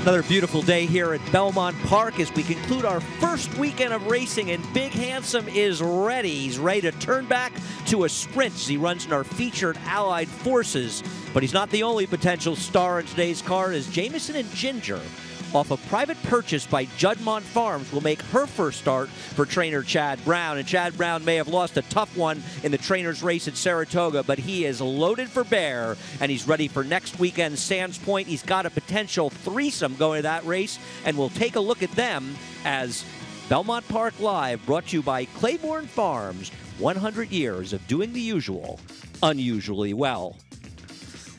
Another beautiful day here at Belmont Park as we conclude our first weekend of racing, and Big Handsome is ready. He's ready to turn back to a sprint as he runs in our featured Allied Forces. But he's not the only potential star in today's car, as Jameson and Ginger, off a private purchase by Judmont Farms, will make her first start for trainer Chad Brown. And Chad Brown may have lost a tough one in the trainers race at Saratoga, but he is loaded for bear, and he's ready for next weekend's Sands Point. He's got a potential threesome going to that race, and we'll take a look at them as Belmont Park Live, brought to you by Claiborne Farms. 100 years of doing the usual unusually well.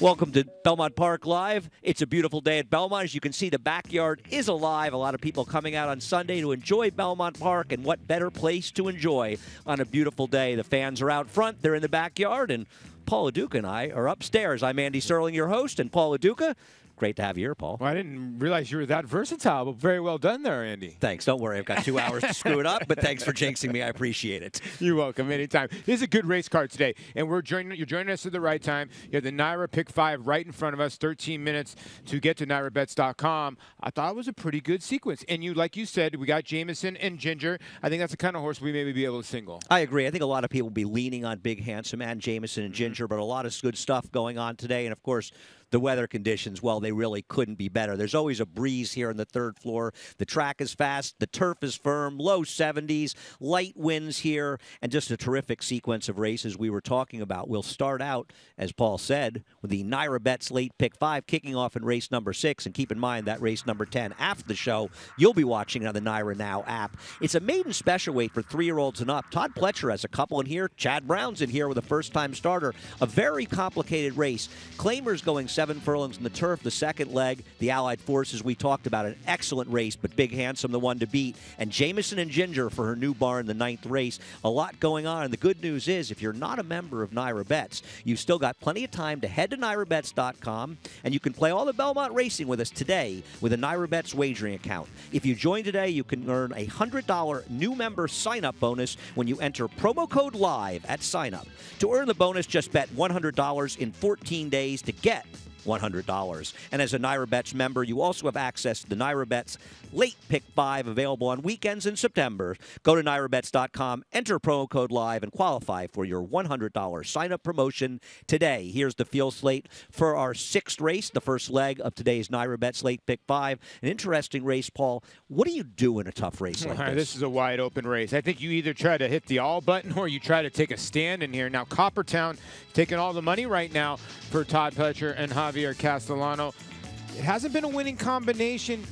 Welcome to Belmont Park Live. It's a beautiful day at Belmont. As you can see, the backyard is alive. A lot of people coming out on Sunday to enjoy Belmont Park, and what better place to enjoy on a beautiful day. The fans are out front. They're in the backyard, and Paul LaDuca and I are upstairs. I'm Andy Sterling, your host, and Paul LaDuca. Great to have you here, Paul. Well, I didn't realize you were that versatile, but very well done there, Andy. Thanks. Don't worry. I've got 2 hours to screw it up, but thanks for jinxing me. I appreciate it. You're welcome. Anytime. This is a good race card today, and you're joining us at the right time. You have the NYRA Pick 5 right in front of us, 13 minutes to get to NYRABets.com. I thought it was a pretty good sequence. And like you said, we got Jameson and Ginger. I think that's the kind of horse we maybe be able to single. I agree. I think a lot of people will be leaning on Big Handsome and Jameson and Ginger, but a lot of good stuff going on today. And, of course, the weather conditions, well, they really couldn't be better. There's always a breeze here on the third floor. The track is fast. The turf is firm. Low 70s. Light winds here. And just a terrific sequence of races we were talking about. We'll start out, as Paul said, with the NYRA Bets Late Pick 5 kicking off in race number 6. And keep in mind that race number 10 after the show, you'll be watching on the NYRA Now app. It's a maiden special weight for 3-year-olds and up. Todd Pletcher has a couple in here. Chad Brown's in here with a first-time starter. A very complicated race. Claimer's going 7 furlongs in the turf, the second leg. The Allied Forces, we talked about, an excellent race, but Big Handsome the one to beat. And Jameson and Ginger for her new barn, the 9th race. A lot going on, and the good news is, if you're not a member of NYRA Bets, you've still got plenty of time to head to NYRABets.com, and you can play all the Belmont racing with us today with a NYRA Bets wagering account. If you join today, you can earn a $100 new member sign-up bonus when you enter promo code LIVE at sign-up. To earn the bonus, just bet $100 in 14 days to get $100. And as a NYRA Bets member, you also have access to the NYRA Bets Late Pick 5 available on weekends in September. Go to NYRABets.com, enter promo code LIVE, and qualify for your $100 sign-up promotion today. Here's the field slate for our 6th race, the first leg of today's NYRA Bets Late Pick 5. An interesting race, Paul. What do you do in a tough race like this? This is a wide-open race. I think you either try to hit the all button or you try to take a stand in here. Now, Coppertown taking all the money right now for Todd Pletcher and Javier Castellano. It hasn't been a winning combination.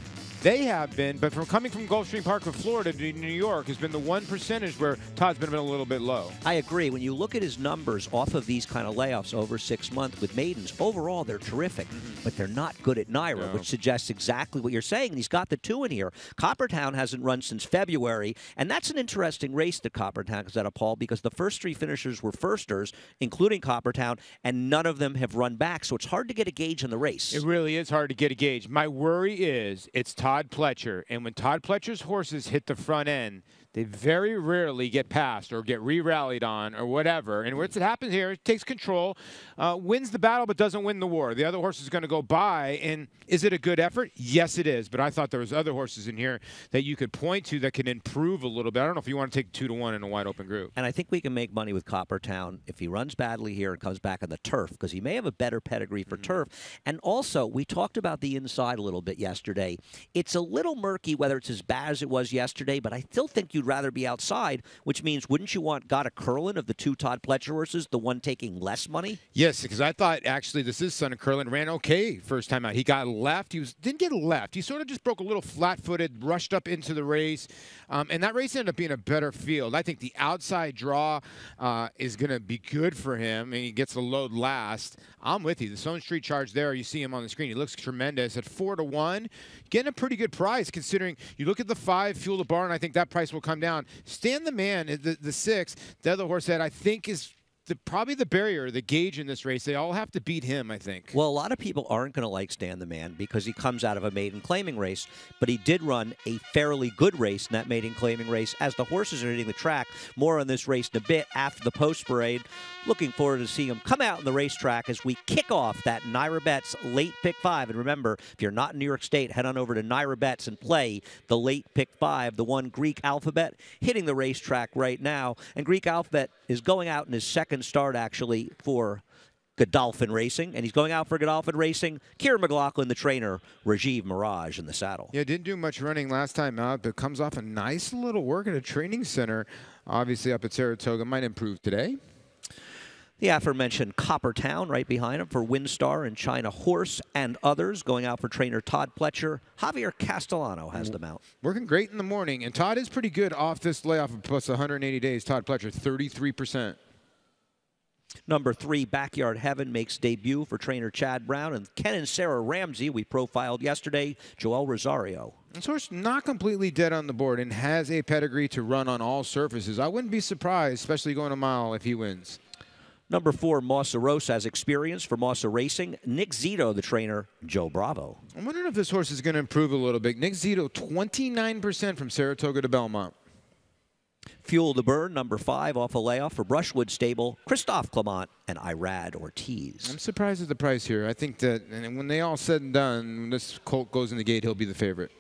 They have been, but coming from Gulfstream Park of Florida to New York has been the one percentage where Todd's been a little bit low. I agree. When you look at his numbers off of these kind of layoffs over 6 months with maidens, overall they're terrific, but they're not good at NYRA, which suggests exactly what you're saying. And he's got the 2 in here. Coppertown hasn't run since February, and that's an interesting race that Coppertown is at, Paul, because the first 3 finishers were firsters, including Coppertown, and none of them have run back, so it's hard to get a gauge on the race. It really is hard to get a gauge. My worry is it's Todd Pletcher, and when Todd Pletcher's horses hit the front end, they very rarely get passed or get re-rallied on or whatever. And what happens here, it takes control, wins the battle but doesn't win the war. The other horse is going to go by, and is it a good effort? Yes, it is. But I thought there was other horses in here that you could point to that can improve a little bit. I don't know if you want to take 2-1 in a wide-open group. And I think we can make money with Coppertown if he runs badly here and comes back on the turf, because he may have a better pedigree for turf. And also, we talked about the inside a little bit yesterday. It's a little murky whether it's as bad as it was yesterday, but I still think you'd rather be outside, which means wouldn't you want Gotta Curlin of the 2 Todd Pletcher horses, the one taking less money? Yes, because I thought actually this is Son of Curlin, ran okay first time out. He got left. Didn't get left. He sort of just broke a little flat-footed, rushed up into the race, and that race ended up being a better field. I think the outside draw is going to be good for him, and he gets the load last. I'm with you. The Stone Street Charge there, you see him on the screen. He looks tremendous at 4-1. Getting a pretty good price considering you look at the 5, Fuel the Barn, I think that price will come down. Stand the Man, the 6, the other horse that I think is probably the barrier, the gauge in this race. They all have to beat him, I think. Well, a lot of people aren't going to like Stan the Man because he comes out of a maiden claiming race, but he did run a fairly good race in that maiden claiming race. As the horses are hitting the track, more on this race in a bit after the post parade. Looking forward to seeing him come out in the racetrack as we kick off that Naira Bets late pick 5. And remember, if you're not in New York State, head on over to Naira Bets and play the late pick 5, the one Greek Alphabet hitting the racetrack right now. And Greek Alphabet is going out in his second start, actually, for Godolphin Racing, and he's going out for Godolphin Racing. Kieran McLaughlin, the trainer, Rajiv Mirage in the saddle. Yeah, didn't do much running last time out, but comes off a nice little work at a training center, obviously up at Saratoga. Might improve today. The aforementioned Coppertown right behind him for Windstar and China Horse and others. Going out for trainer Todd Pletcher. Javier Castellano has them out. Working great in the morning, and Todd is pretty good off this layoff of plus 180 days. Todd Pletcher, 33%. Number 3, Backyard Heaven, makes debut for trainer Chad Brown. And Ken and Sarah Ramsey, we profiled yesterday, Joel Rosario. This horse not completely dead on the board and has a pedigree to run on all surfaces. I wouldn't be surprised, especially going a mile, if he wins. Number 4, Mossa Rosa has experience for Mossa Racing. Nick Zito, the trainer, Joe Bravo. I'm wondering if this horse is going to improve a little bit. Nick Zito, 29% from Saratoga to Belmont. Fuel to Burn, number 5, off a layoff for Brushwood Stable, Christophe Clement and Irad Ortiz. I'm surprised at the price here. I think that when they all said and done, when this colt goes in the gate, he'll be the favorite.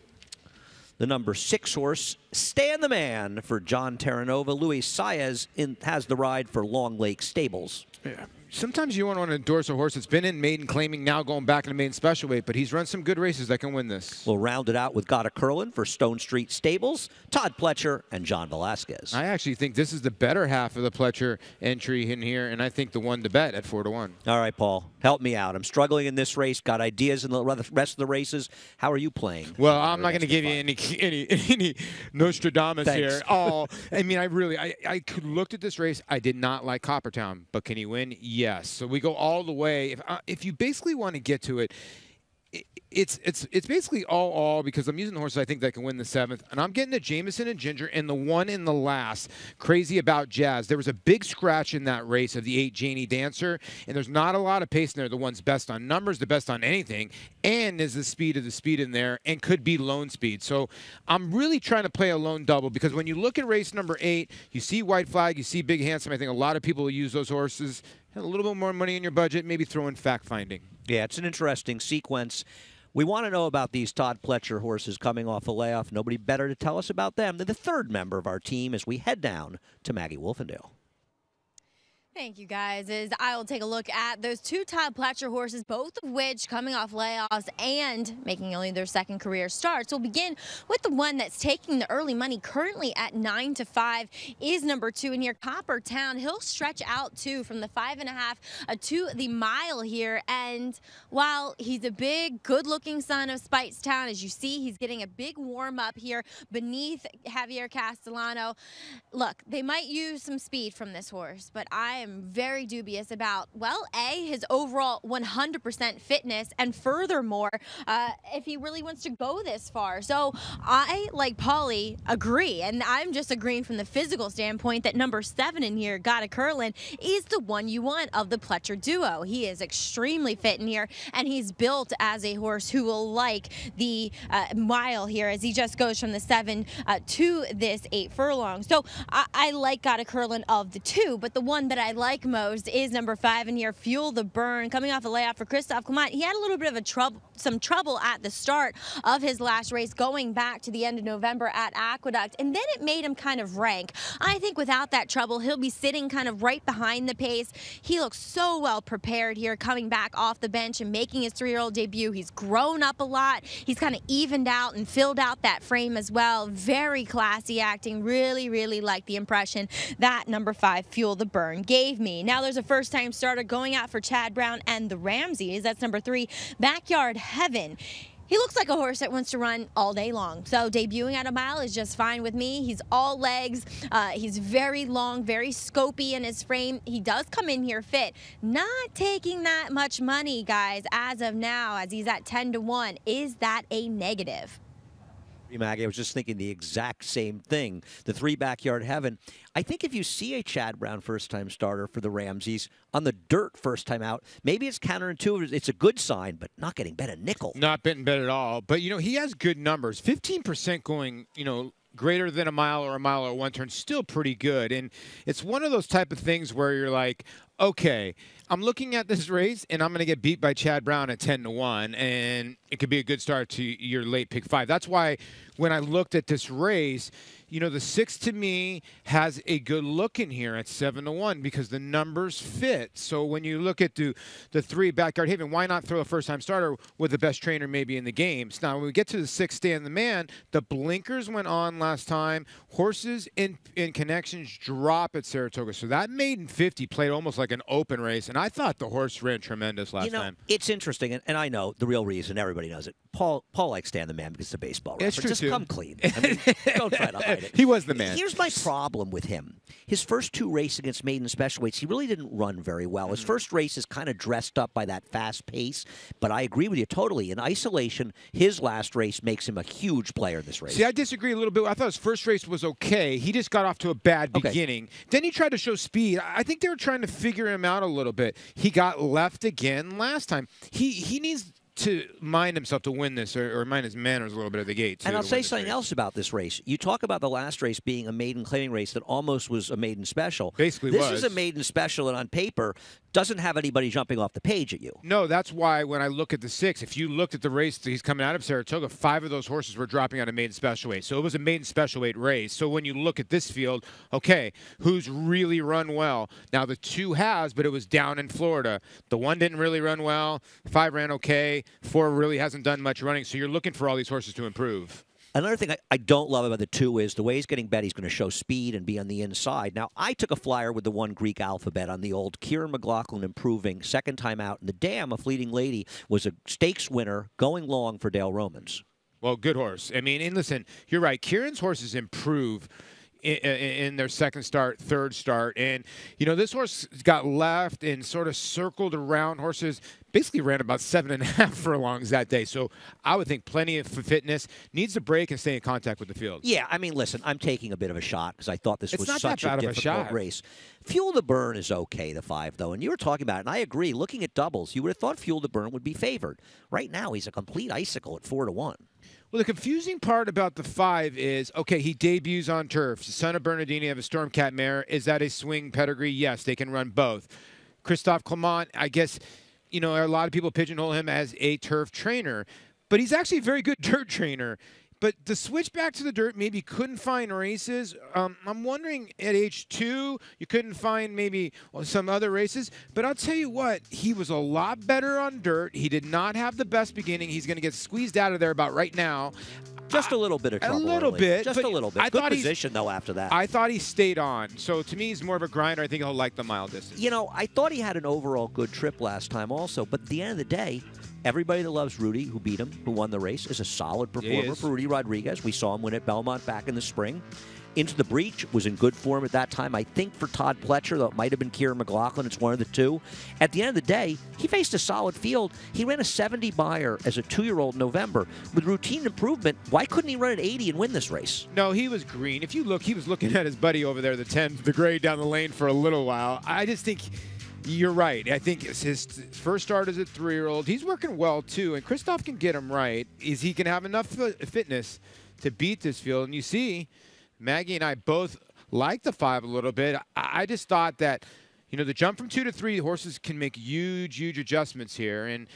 The number 6 horse, Stan the Man, for John Terranova. Luis Saez has the ride for Long Lake Stables. Yeah. Sometimes you want to endorse a horse that's been in maiden claiming, now going back into maiden special weight, but he's run some good races that can win this. We'll round it out with Gotta Curlin for Stone Street Stables, Todd Pletcher, and John Velasquez. I actually think this is the better half of the Pletcher entry in here, and I think the one to bet at 4-1. All right, Paul, help me out. I'm struggling in this race. Got ideas in the rest of the races. How are you playing? Well, I'm not going to give you any Nostradamus here. Oh, I mean, I looked at this race. I did not like Coppertown, but can he win? Yes. So we go all the way. If you basically want to get to it, it's basically all because I'm using the horses I think that can win the 7th, and I'm getting the Jameson and Ginger and the one in the last, Crazy About Jazz. There was a big scratch in that race of the 8 Janie Dancer, and there's not a lot of pace in there. The one's best on numbers, the best on anything, and is the speed of the speed in there, and could be lone speed. So I'm really trying to play a lone double because when you look at race number 8, you see White Flag, you see Big Handsome. I think a lot of people will use those horses. And a little bit more money in your budget, maybe throw in fact finding. Yeah, it's an interesting sequence. We want to know about these Todd Pletcher horses coming off a layoff. Nobody better to tell us about them than the 3rd member of our team as we head down to Maggie Wolfendale. Thank you, guys. As I will take a look at those 2 Todd Pletcher horses, both of which coming off layoffs and making only their 2nd career starts. We'll begin with the one that's taking the early money currently at 9-5 is number 2 in here, Coppertown. He'll stretch out too from the 5.5 to the mile here. And while he's a big, good-looking son of Spitestown, as you see, he's getting a big warm-up here beneath Javier Castellano. Look, they might use some speed from this horse, but I am very dubious about, well, A, his overall 100% fitness, and furthermore, if he really wants to go this far. So I, like Paulie, agree, and I'm just agreeing from the physical standpoint that number 7 in here, Gotta Curlin, is the one you want of the Pletcher duo. He is extremely fit in here, and he's built as a horse who will like the mile here as he just goes from the 7 to this 8 furlong. So I like Gotta Curlin of the 2, but the one that I like most is number 5 in here, Fuel the Burn, coming off a layoff for Christophe Clement. He had a little bit of some trouble at the start of his last race, going back to the end of November at Aqueduct, and then it made him kind of rank. I think without that trouble, he'll be sitting kind of right behind the pace. He looks so well prepared here, coming back off the bench and making his 3-year-old debut. He's grown up a lot. He's kind of evened out and filled out that frame as well. Very classy acting. Really, really like the impression that number 5, Fuel the Burn, gave me. Now there's a first-time starter going out for Chad Brown and the Ramseys. That's number 3, Backyard Heaven. He looks like a horse that wants to run all day long. So debuting at a mile is just fine with me. He's all legs. He's very long, very scopy in his frame. He does come in here fit. Not taking that much money, guys, as of now, as he's at 10-1. Is that a negative? Maggie, I was just thinking the exact same thing. The 3 backyard heaven. I think if you see a Chad Brown first-time starter for the Ramses on the dirt first time out, maybe it's counterintuitive. It's a good sign, but not getting bet a nickel. Not betting bet at all. But, he has good numbers. 15% going, greater than a mile or one turn, still pretty good. And it's one of those type of things where you're like, okay, I'm looking at this race, and I'm going to get beat by Chad Brown at 10-1, and it could be a good start to your late pick 5. That's why when I looked at this race, the 6 to me has a good look in here at 7-1 because the numbers fit. So when you look at the 3 backyard haven, why not throw a first-time starter with the best trainer maybe in the games? Now, when we get to the 6 stand the man, the blinkers went on last time. Horses in connections drop at Saratoga. So that maiden 50 played almost like an open race, and I thought the horse ran tremendous last time. It's interesting, and I know the real reason. Everybody knows it. Paul likes stand the man because it's a baseball reference. It's true, Just too. come clean. I mean, don't try to hide it. He was the man. Here's my problem with him. His first 2 races against maiden special weights, he really didn't run very well. His first race is kind of dressed up by that fast pace, but I agree with you totally. In isolation, his last race makes him a huge player in this race. See, I disagree a little bit. I thought his first race was okay. He just got off to a bad beginning. Then he tried to show speed. I think they were trying to figure him out a little bit. He got left again last time. He needs to mind himself to win this, or mind his manners a little bit at the gate, too. And I'll say something else about this race. You talk about the last race being a maiden claiming race that almost was a maiden special. Basically this is a maiden special, and on paper doesn't have anybody jumping off the page at you. No, that's why when I look at the 6, if you looked at the race that he's coming out of Saratoga, 5 of those horses were dropping out of maiden special weight. So it was a maiden special weight race. So when you look at this field, okay, who's really run well? Now the 2 has, but it was down in Florida. The 1 didn't really run well. 5 ran okay. 4 really hasn't done much running. So you're looking for all these horses to improve. Another thing I don't love about the 2 is the way he's getting bet, he's going to show speed and be on the inside. Now, I took a flyer with the 1 Greek alphabet on the old Kieran McLaughlin improving second time out. And the Dam, a Fleeting Lady, was a stakes winner going long for Dale Romans. Well, good horse. I mean, and listen, you're right. Kieran's horses improve in their second start, third start. And, this horse got left and sort of circled around horses, basically ran about 7.5 furlongs that day. So I would think plenty of fitness, needs to break and stay in contact with the field. Yeah, I mean, listen, I'm taking a bit of a shot because I thought this was such a difficult race. Fuel the Burn is okay, the 5, though. And you were talking about it, and I agree. Looking at doubles, you would have thought Fuel the Burn would be favored. Right now, he's a complete icicle at 4-1. Well, the confusing part about the 5 is, okay, he debuts on turf. Son of Bernardini of a Stormcat mare. Is that a swing pedigree? Yes, they can run both. Christophe Clement, I guess, a lot of people pigeonhole him as a turf trainer, but he's actually a very good dirt trainer. But the switch back to the dirt, maybe couldn't find races. I'm wondering at age 2, you couldn't find maybe some other races. But I'll tell you what, he was a lot better on dirt. He did not have the best beginning. He's going to get squeezed out of there about right now. Just a little bit of trouble. A little bit. Just a little bit. Good position, though, after that. I thought he stayed on. So, to me, he's more of a grinder. I think he'll like the mile distance. I thought he had an overall good trip last time also. But at the end of the day, everybody that loves Rudy, who beat him, who won the race, is a solid performer for Rudy Rodriguez. We saw him win at Belmont back in the spring. Into the Breach was in good form at that time. I think for Todd Pletcher, though it might have been Kieran McLaughlin, it's one of the 2. At the end of the day, he faced a solid field. He ran a 70 buyer as a 2-year-old in November. With routine improvement, why couldn't he run at 80 and win this race? No, he was green. If you look, he was looking at his buddy over there, the 10, the gray down the lane for a little while. I just think you're right. I think his first start as a 3-year-old. He's working well, too, and Christophe can get him right. Is he can have enough fitness to beat this field? And you see, Maggie and I both like the 5 a little bit. I just thought that, the jump from 2 to 3, horses can make huge, huge adjustments here. And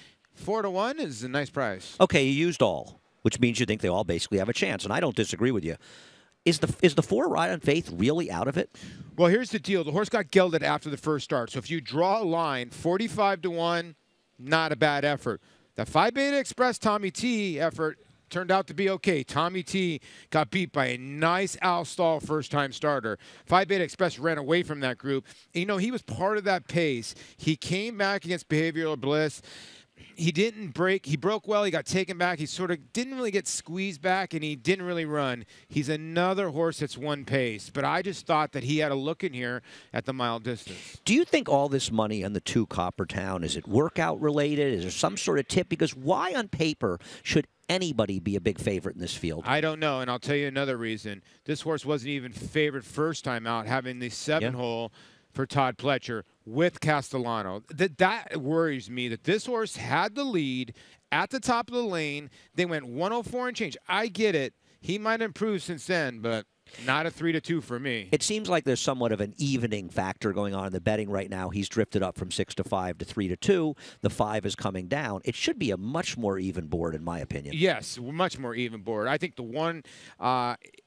4-1 is a nice price. Okay, you used all, which means you think they all basically have a chance, and I don't disagree with you. Is the 4 Ride on Faith really out of it? Well, here's the deal. The horse got gelded after the first start. So if you draw a line, 45-1, not a bad effort. The Phi Beta Express Tommy T effort turned out to be okay. Tommy T got beat by a nice Al Stall first-time starter. Phi Beta Express ran away from that group. And, he was part of that pace. He came back against Behavioral Bliss. he didn't break. He broke well. He got taken back. He sort of didn't really get squeezed back, and he didn't really run. He's another horse that's one pace. But I just thought that he had a look in here at the mile distance. Do you think all this money on the 2 Coppertown, is it workout related? Is there some sort of tip? Because why on paper should anybody be a big favorite in this field? I don't know, and I'll tell you another reason. This horse wasn't even favored first time out, having the 7-hole for Todd Pletcher with Castellano. That worries me that this horse had the lead at the top of the lane. They went 104 and change. I get it. He might improve since then, but not a 3-2 for me. It seems like there's somewhat of an evening factor going on in the betting right now. He's drifted up from 6-5 to 3-2. The 5 is coming down. It should be a much more even board, in my opinion. Yes, much more even board. I think the 1,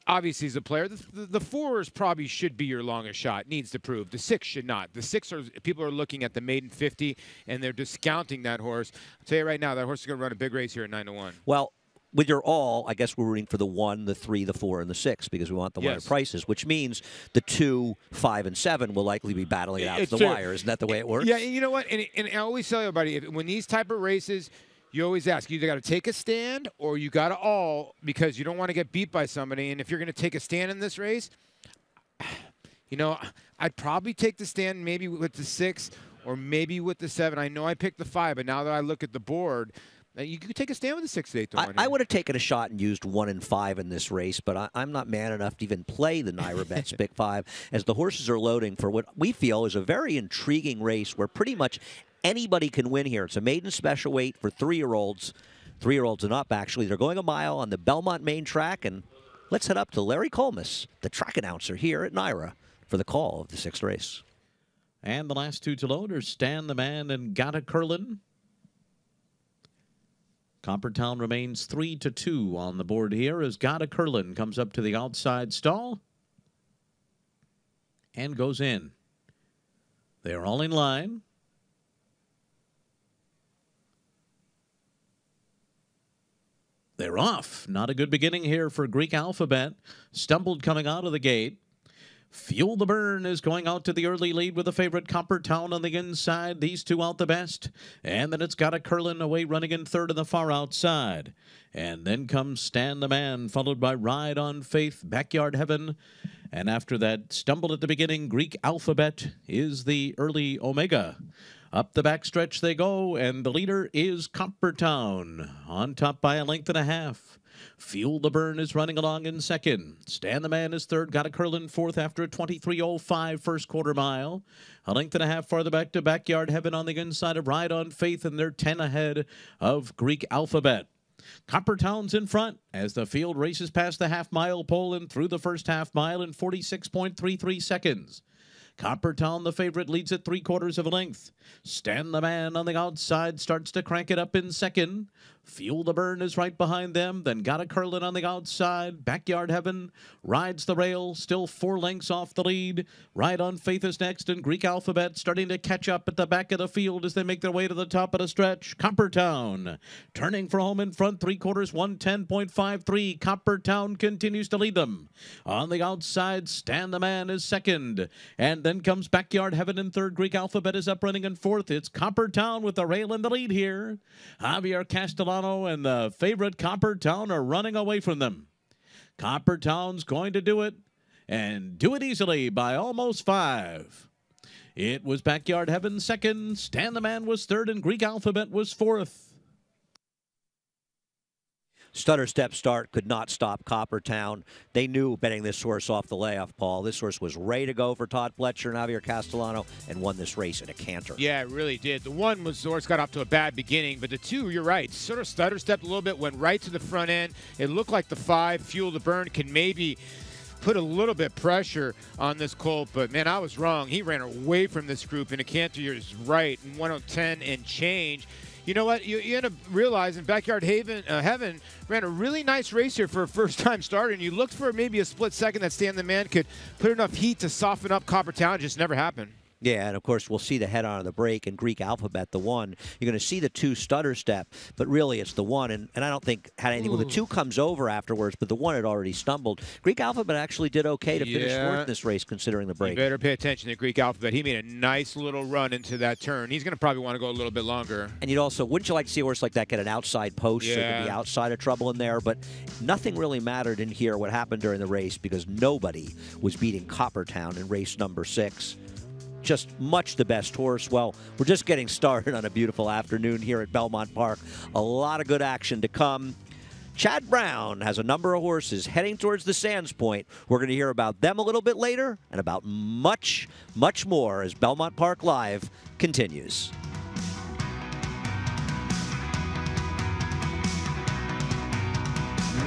obviously, is a player. The 4s probably should be your longest shot. Needs to prove. The 6 should not. The 6 people are looking at the maiden 50, and they're discounting that horse. I'll tell you right now, that horse is going to run a big race here at 9-1. Well, with your all, I guess we're rooting for the 1, the 3, the 4, and the 6 because we want the winner prices, which means the 2, 5, and 7 will likely be battling it out to the wire. Isn't that the way it works? Yeah, and you know what? And I always tell everybody, when these type of races, you always ask, you either got to take a stand or you got to all, because you don't want to get beat by somebody. And if you're going to take a stand in this race, you know, I'd probably take the stand maybe with the 6 or maybe with the 7. I know I picked the 5, but now that I look at the board, you could take a stand with the 6-8 I would have taken a shot and used 1 and 5 in this race, but I'm not man enough to even play the Naira Bet Pick 5 as the horses are loading for what we feel is a very intriguing race where pretty much anybody can win here. It's a maiden special weight for 3-year-olds, 3-year-olds and up, actually. They're going a mile on the Belmont main track, and let's head up to Larry Colmus, the track announcer here at Naira, for the call of the 6th race. And the last 2 to load are Stan the Man and Gotta Curlin. Coppertown remains 3-2 on the board here as Gotta Curlin comes up to the outside stall and goes in. They're all in line. They're off. Not a good beginning here for Greek Alphabet. Stumbled coming out of the gate. Fuel the Burn is going out to the early lead with the favorite Coppertown on the inside. These 2 out the best. And then it's got a Curlin away running in 3rd on the far outside. And then comes Stan the Man, followed by Ride on Faith, Backyard Heaven. And after that, Stumbled at the beginning, Greek Alphabet is the early Omega. Up the backstretch they go, and the leader is Coppertown, on top by a length and a half. Fuel the Burn is running along in 2nd. Stan the Man is 3rd. Got a Curlin 4th after a 23.05 first quarter mile. A length and a half farther back to Backyard Heaven on the inside of Ride on Faith, and they're 10 ahead of Greek Alphabet. Coppertown's in front as the field races past the half-mile pole and through the first half-mile in 46.33 seconds. Coppertown, the favorite, leads at 3/4 of a length. Stan the Man on the outside starts to crank it up in 2nd. Fuel the Burn is right behind them. Then Got a Curlin on the outside. Backyard Heaven rides the rail, still 4 lengths off the lead. Ride on Faith is next, and Greek Alphabet starting to catch up at the back of the field as they make their way to the top of the stretch. Coppertown turning for home in front, 3/4, 110.53. Coppertown continues to lead them. On the outside, Stan the Man is 2nd. And then comes Backyard Heaven in 3rd. Greek Alphabet is up running in 4th. It's Coppertown with the rail in the lead here. Javier Castellano and the favorite Coppertown are running away from them. Coppertown's going to do it, and do it easily by almost 5. It was Backyard Heaven 2nd. Stan the Man was 3rd, and Greek Alphabet was 4th. Stutter step start could not stop Coppertown. They knew betting this horse off the layoff, Paul. This horse was ready to go for Todd Pletcher and Javier Castellano and won this race in a canter. Yeah, it really did. The 1 was the horse got off to a bad beginning, but the 2, you're right, sort of stutter stepped a little bit, went right to the front end. It looked like the 5, Fuel the Burn, can maybe put a little bit pressure on this colt, but man, I was wrong. He ran away from this group in a canter. You're right, 110 and change. You know what? You end up realizing Backyard Heaven ran a really nice race here for a first-time starter, and you looked for maybe a split second that Stan the Man could put enough heat to soften up Coppertown. It just never happened. Yeah, and of course, we'll see the head on the break and Greek alphabet, the one. You're going to see the 2 stutter step, but really it's the one. And I don't think had anything. Well, the 2 comes over afterwards, but the 1 had already stumbled. Greek alphabet actually did okay to finish fourth in this race, considering the break. You better pay attention to Greek alphabet. He made a nice little run into that turn. He's going to probably want to go a little bit longer. And you'd also, wouldn't you like to see a horse like that get an outside post so it could be outside of trouble in there? But nothing really mattered in here what happened during the race because nobody was beating Coppertown in race number 6. Just much the best horse. Well, we're just getting started on a beautiful afternoon here at Belmont Park. A lot of good action to come. Chad Brown has a number of horses heading towards the Sands Point. We're going to hear about them a little bit later and about much, much more as Belmont Park Live continues.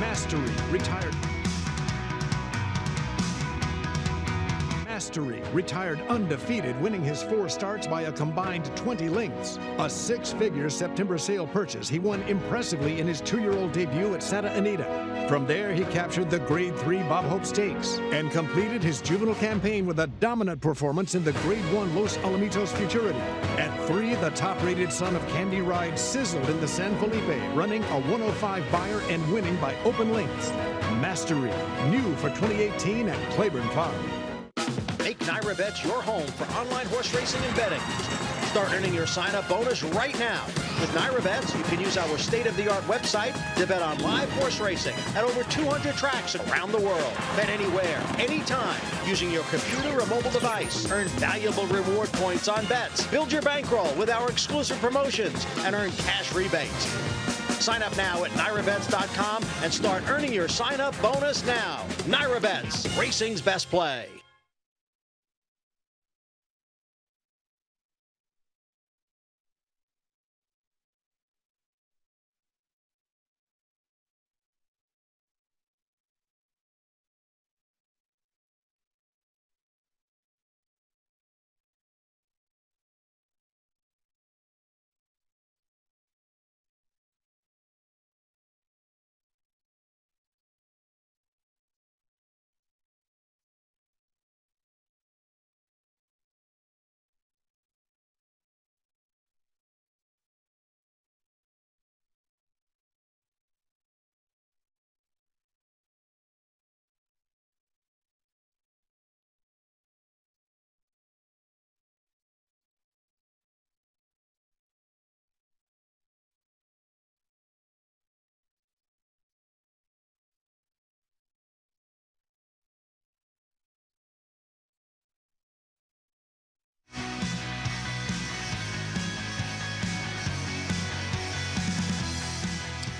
Mastery, retired. Mastery, retired undefeated, winning his 4 starts by a combined 20 lengths. A 6-figure September sale purchase, he won impressively in his 2-year-old debut at Santa Anita. From there, he captured the Grade 3 Bob Hope Stakes and completed his juvenile campaign with a dominant performance in the Grade 1 Los Alamitos Futurity. At 3, the top-rated son of Candy Ride sizzled in the San Felipe, running a 105 buyer and winning by open lengths. Mastery, new for 2018 at Claiborne Farm. Make NyraBets your home for online horse racing and betting. Start earning your sign-up bonus right now. With NyraBets, you can use our state-of-the-art website to bet on live horse racing at over 200 tracks around the world. Bet anywhere, anytime, using your computer or mobile device. Earn valuable reward points on bets. Build your bankroll with our exclusive promotions and earn cash rebates. Sign up now at NyraBets.com and start earning your sign-up bonus now. NyraBets, racing's best play.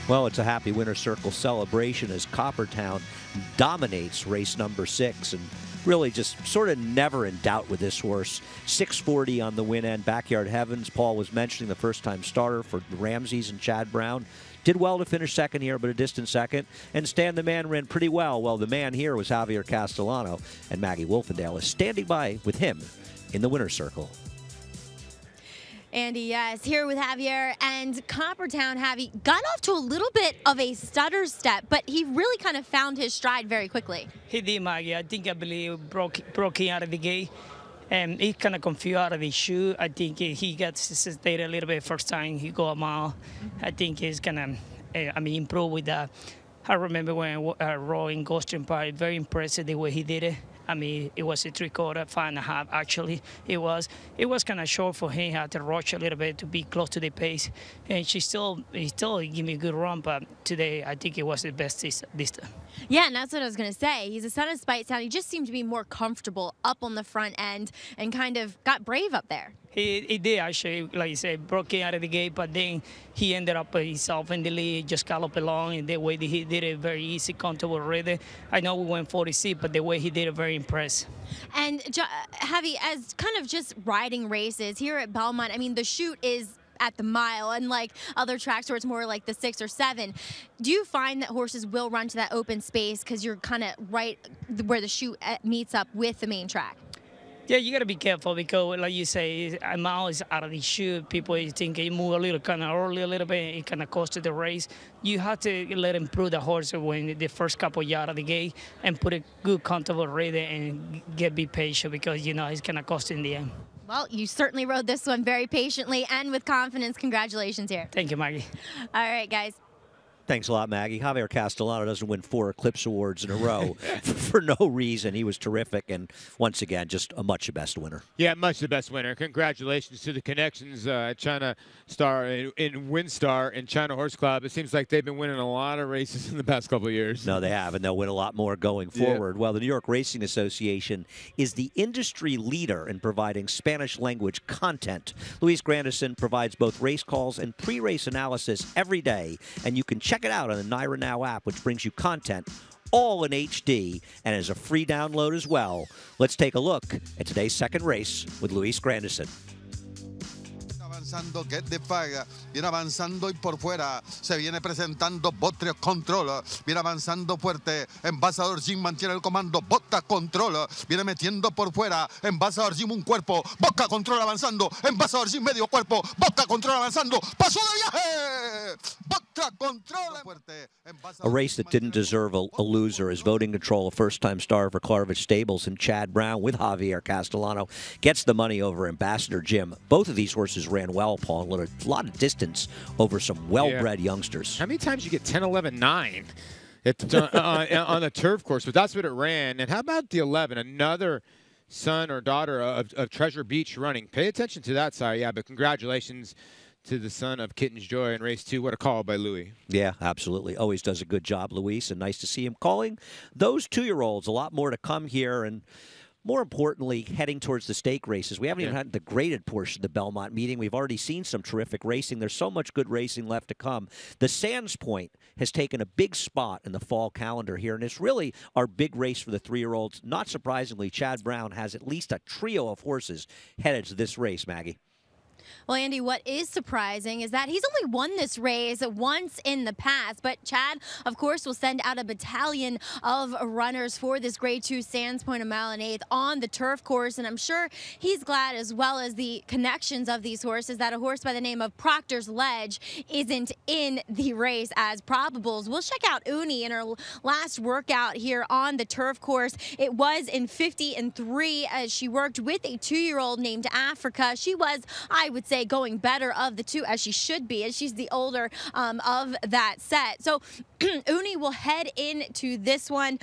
Well, it's a happy winner's circle celebration as Coppertown dominates race number 6 and really just sort of never in doubt with this horse. 640 on the win end. Backyard Heavens, Paul was mentioning, the first-time starter for the Ramses and Chad Brown. Did well to finish second here, but a distant second. And Stan the Man ran pretty well. Well, the man here was Javier Castellano, and Maggie Wolfendale is standing by with him in the winner's circle. Andy, yes, here with Javier, and Coppertown, Javi, got off to a little bit of a stutter step, but he really kind of found his stride very quickly. He did, Maggie. I believe broke in out of the gate, and he kind of confused out of the shoe. I think he got hesitated a little bit first time he go a mile. I think he's gonna, improve with that. I remember when Roy in Goshen Park, very impressive the way he did it. I mean, it was a 3/4, 5.5 actually. It was kind of short for him. He had to rush a little bit to be close to the pace. And he still gave me a good run, but today I think it was the best this time. Yeah, and that's what I was going to say. He's a son of Spitestown. He just seemed to be more comfortable up on the front end and kind of got brave up there. He did actually, like you said, broke in out of the gate, but then he ended up himself in the lead, just galloped along, and the way that he did it, very easy, comfortable rhythm. I know we went 46, but the way he did it, very impressed. And Javi, as kind of just riding races here at Belmont, I mean, the chute is at the mile, unlike other tracks where it's more like the 6 or 7. Do you find that horses will run to that open space because you're kind of right where the chute meets up with the main track? Yeah, you got to be careful because, like you say, a mile is out of the chute. People think you move a little kind of early a little bit, it kind of costed the race. You have to let him prove the horse when the first couple yards of the gate and put a good, comfortable rhythm and be patient because, you know, it's going to cost in the end. Well, you certainly rode this one very patiently and with confidence. Congratulations here. Thank you, Maggie. All right, guys. Thanks a lot, Maggie. Javier Castellano doesn't win 4 Eclipse Awards in a row for no reason. He was terrific, and once again, just a much the best winner. Yeah, much the best winner. Congratulations to the connections, China Star in WinStar and China Horse Club. It seems like they've been winning a lot of races in the past couple of years. No, they have, and they'll win a lot more going forward. Well, the New York Racing Association is the industry leader in providing Spanish-language content. Luis Grandison provides both race calls and pre-race analysis every day, and you can check it out on the NYRA Now app, which brings you content all in HD and is a free download as well. Let's take a look at today's second race with Luis Grandison. Avanzando Get the Fire, viene avanzando y por fuera se viene presentando Botrio Control, viene avanzando fuerte, Envasador Jim mantiene el comando, Boca Control, viene metiendo por fuera, Envasador Jim un cuerpo, Boca Control avanzando, Envasador Jim medio cuerpo, Boca Control avanzando, paso de viaje, Boca Control fuerte. A race that didn't deserve a loser is Voting Control, a first-time star for Klarovich Stables, and Chad Brown with Javier Castellano gets the money over Ambassador Jim. Both of these horses ran well, Paul, a lot of distance over some well-bred youngsters. How many times you get 10, 11, 9 on a turf course? But that's what it ran. And how about the 11? Another son or daughter of Treasure Beach running. Pay attention to that side. Yeah, but congratulations to the son of Kitten's Joy in race 2. What a call by Louis. Yeah, absolutely. Always does a good job, Luis, and nice to see him calling those 2-year-olds. A lot more to come here, and more importantly, heading towards the stake races. We haven't even had the graded portion of the Belmont meeting. We've already seen some terrific racing. There's so much good racing left to come. The Sands Point has taken a big spot in the fall calendar here, and it's really our big race for the 3-year-olds. Not surprisingly, Chad Brown has at least a trio of horses headed to this race, Maggie. Well, Andy, what is surprising is that he's only won this race once in the past, but Chad, of course, will send out a battalion of runners for this Grade 2 Sands Point, a mile and 1/8 on the turf course, and I'm sure he's glad, as well as the connections of these horses, that a horse by the name of Proctor's Ledge isn't in the race as probables. We'll check out Uni in her last workout here on the turf course. It was in 50-3 as she worked with a 2-year-old named Africa. She was, I would say, going better of the two, as she should be, as she's the older of that set. So Uni will head into this one,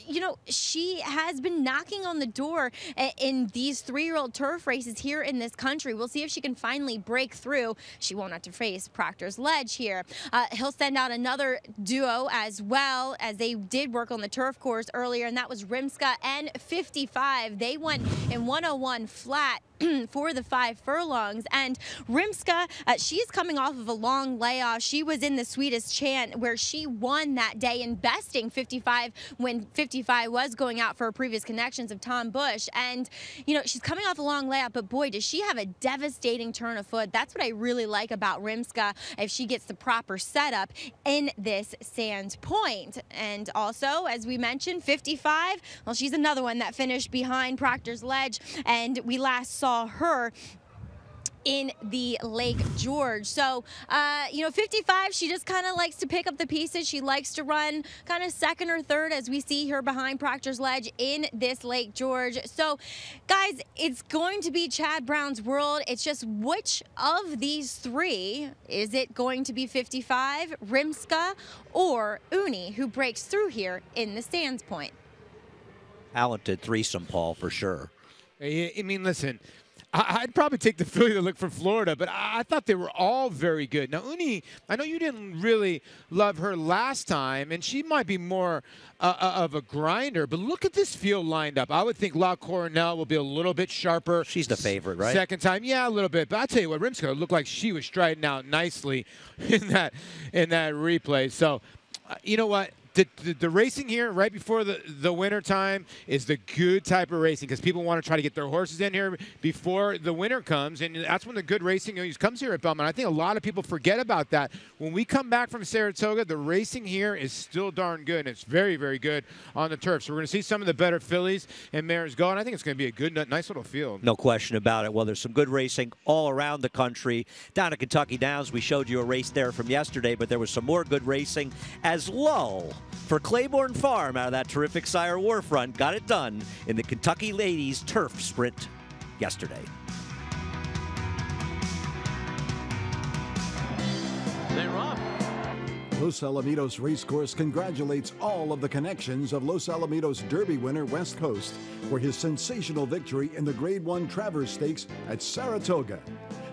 you know, she has been knocking on the door in these 3-year-old turf races here in this country. We'll see if she can finally break through. She won't have to face Proctor's Ledge here. He'll send out another duo as well, as they did work on the turf course earlier, and that was Rimska and 55. They went in 101 flat for the 5 furlongs, and Rimska, she's coming off of a long layoff. She was in the Sweetest Chant, where she won that day in besting 55 when 55 was going out for her previous connections of Tom Bush. And you know, she's coming off a long layoff, but boy, does she have a devastating turn of foot. That's what I really like about Rimska, if she gets the proper setup in this Sands Point. And also, as we mentioned, 55, well, she's another one that finished behind Proctor's Ledge, and we last saw her in the Lake George. So, you know, 55, she just kind of likes to pick up the pieces. She likes to run kind of second or third, as we see her behind Proctor's Ledge in this Lake George. So, guys, it's going to be Chad Brown's world. It's just which of these 3, is it going to be 55, Rimska, or Uni, who breaks through here in the Sands Point? Talented threesome, Paul, for sure. I mean, listen, I'd probably take the filly to look for Florida, but I thought they were all very good. Now, Uni, I know you didn't really love her last time, and she might be more of a grinder, but look at this field lined up. I would think La Coronel will be a little bit sharper. She's the favorite, right? Second time, yeah, a little bit. But I'll tell you what, Rimska looked like she was striding out nicely in that replay. So, you know what? The racing here right before the winter time is the good type of racing, because people want to try to get their horses in here before the winter comes, and that's when the good racing comes here at Belmont. I think a lot of people forget about that. When we come back from Saratoga, the racing here is still darn good, and it's very, very good on the turf. So we're going to see some of the better fillies and mares go, and I think it's going to be a good, nice little field. No question about it. Well, there's some good racing all around the country. Down at Kentucky Downs, we showed you a race there from yesterday, but there was some more good racing as Lull for Claiborne Farm out of that terrific Sire Warfront. Got it done in the Kentucky Ladies Turf Sprint yesterday. They're off. Los Alamitos Racecourse congratulates all of the connections of Los Alamitos Derby winner West Coast for his sensational victory in the Grade 1 Travers Stakes at Saratoga.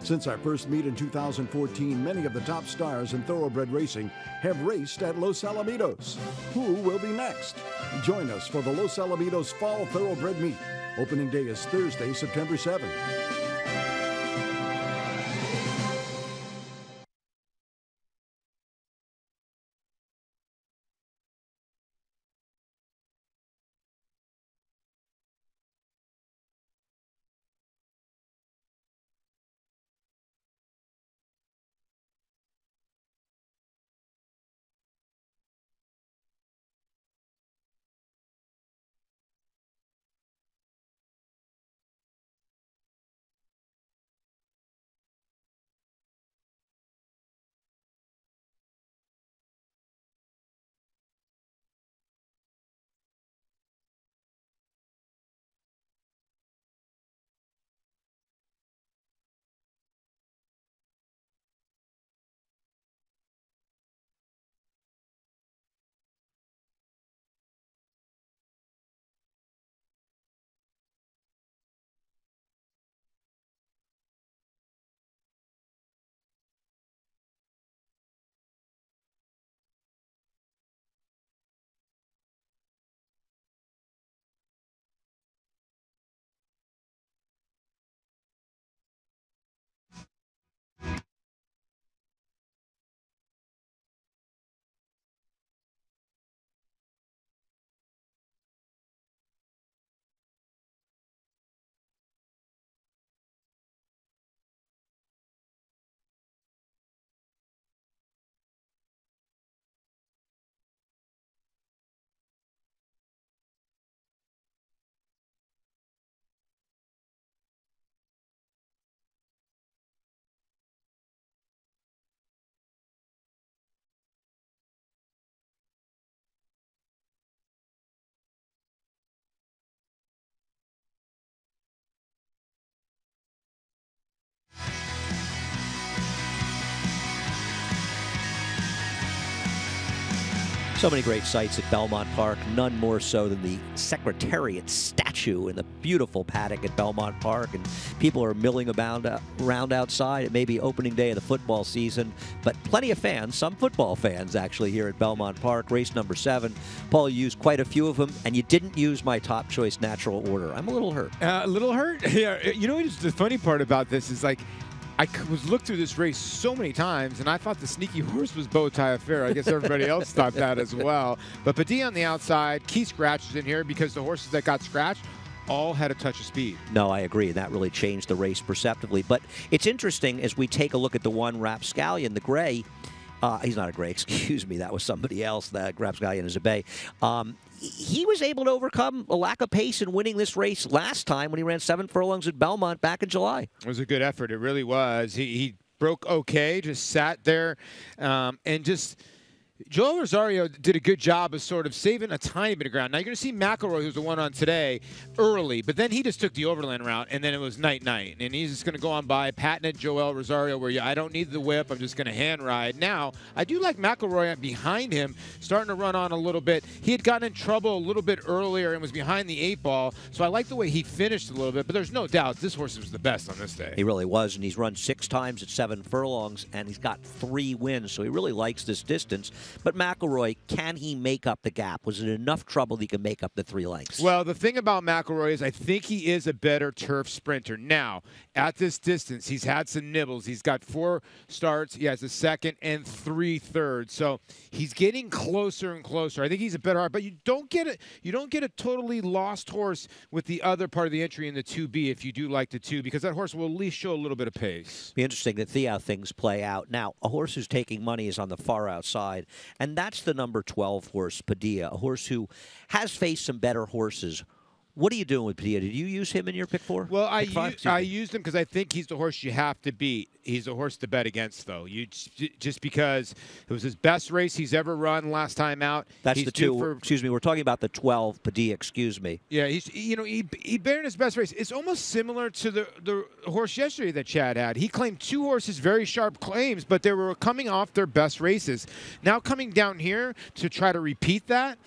Since our first meet in 2014, many of the top stars in thoroughbred racing have raced at Los Alamitos. Who will be next? Join us for the Los Alamitos Fall Thoroughbred Meet. Opening day is Thursday, September 7th. So many great sights at Belmont Park, none more so than the Secretariat statue in the beautiful paddock at Belmont Park. And people are milling around outside. It may be opening day of the football season, but plenty of fans, some football fans actually, here at Belmont Park. Race number 7. Paul, you used quite a few of them, and you didn't use my top choice natural order. I'm a little hurt. A little hurt? Yeah. You know what's the funny part about this is, like, I was looked through this race so many times, and I thought the sneaky horse was Bowtie Affair. I guess everybody else thought that as well. But Padilla on the outside, key scratches in here because the horses that got scratched all had a touch of speed. No, I agree. That really changed the race perceptively. But it's interesting as we take a look at the one Rapscallion, the gray. He's not a gray, excuse me. That was somebody else. That Rapscallion is a bay. He was able to overcome a lack of pace in winning this race last time when he ran 7 furlongs at Belmont back in July. It was a good effort. It really was. He broke okay, just sat there, and just Joel Rosario did a good job of sort of saving a tiny bit of ground. Now, you're going to see McElroy, who's the one on today, early, but then he just took the overland route, and then it was night-night. And he's just going to go on by, patting at Joel Rosario, where I don't need the whip, I'm just going to hand ride. Now, I do like McElroy behind him, starting to run on a little bit. He had gotten in trouble a little bit earlier and was behind the 8 ball, so I like the way he finished a little bit, but there's no doubt this horse was the best on this day. He really was, and he's run 6 times at 7 furlongs, and he's got 3 wins, so he really likes this distance. But McElroy, can he make up the gap? Was it enough trouble that he can make up the 3 lengths? Well, the thing about McElroy is I think he is a better turf sprinter. Now, at this distance, he's had some nibbles. He's got 4 starts. He has a second and 3 thirds. So he's getting closer and closer. I think he's a better horse, but you don't get a totally lost horse with the other part of the entry in the 2B if you do like the 2, because that horse will at least show a little bit of pace. Be interesting to see how things play out. Now, a horse who's taking money is on the far outside, and that's the number 12 horse, Padilla, a horse who has faced some better horses. What are you doing with Padilla? Did you use him in your pick 4? Well, Pick five? Excuse I me. used him because I think he's the horse you have to beat. He's a horse to bet against, though. Just because it was his best race he's ever run last time out. That's He's the due 2. for- Excuse me. We're talking about the 12 Padilla. Excuse me. Yeah, he bared his best race. It's almost similar to the horse yesterday that Chad had. He claimed 2 horses, very sharp claims, but they were coming off their best races. Now coming down here to try to repeat that,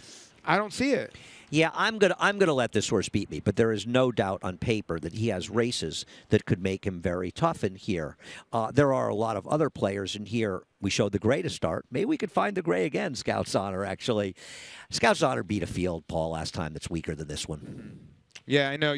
I don't see it. Yeah, I'm gonna let this horse beat me, but there is no doubt on paper that he has races that could make him very tough in here. There are a lot of other players in here. We showed the Gray to start. Maybe we could find the Gray again. Scout's Honor, actually. Scout's Honor beat a field, Paul, last time that's weaker than this one. Yeah, I know.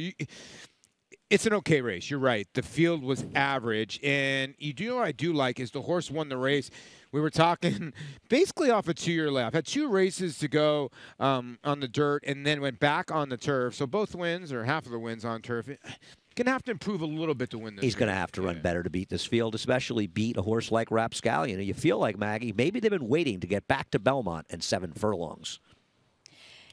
It's an okay race. You're right. The field was average, and what I do like is the horse won the race. We were talking basically off a 2-year lap. Had 2 races to go on the dirt, and then went back on the turf. So both wins, or half of the wins on turf. Going to have to improve a little bit to win this. He's going to have to run better to beat this field, especially beat a horse like Rapscallion. You feel like, Maggie, maybe they've been waiting to get back to Belmont and 7 furlongs.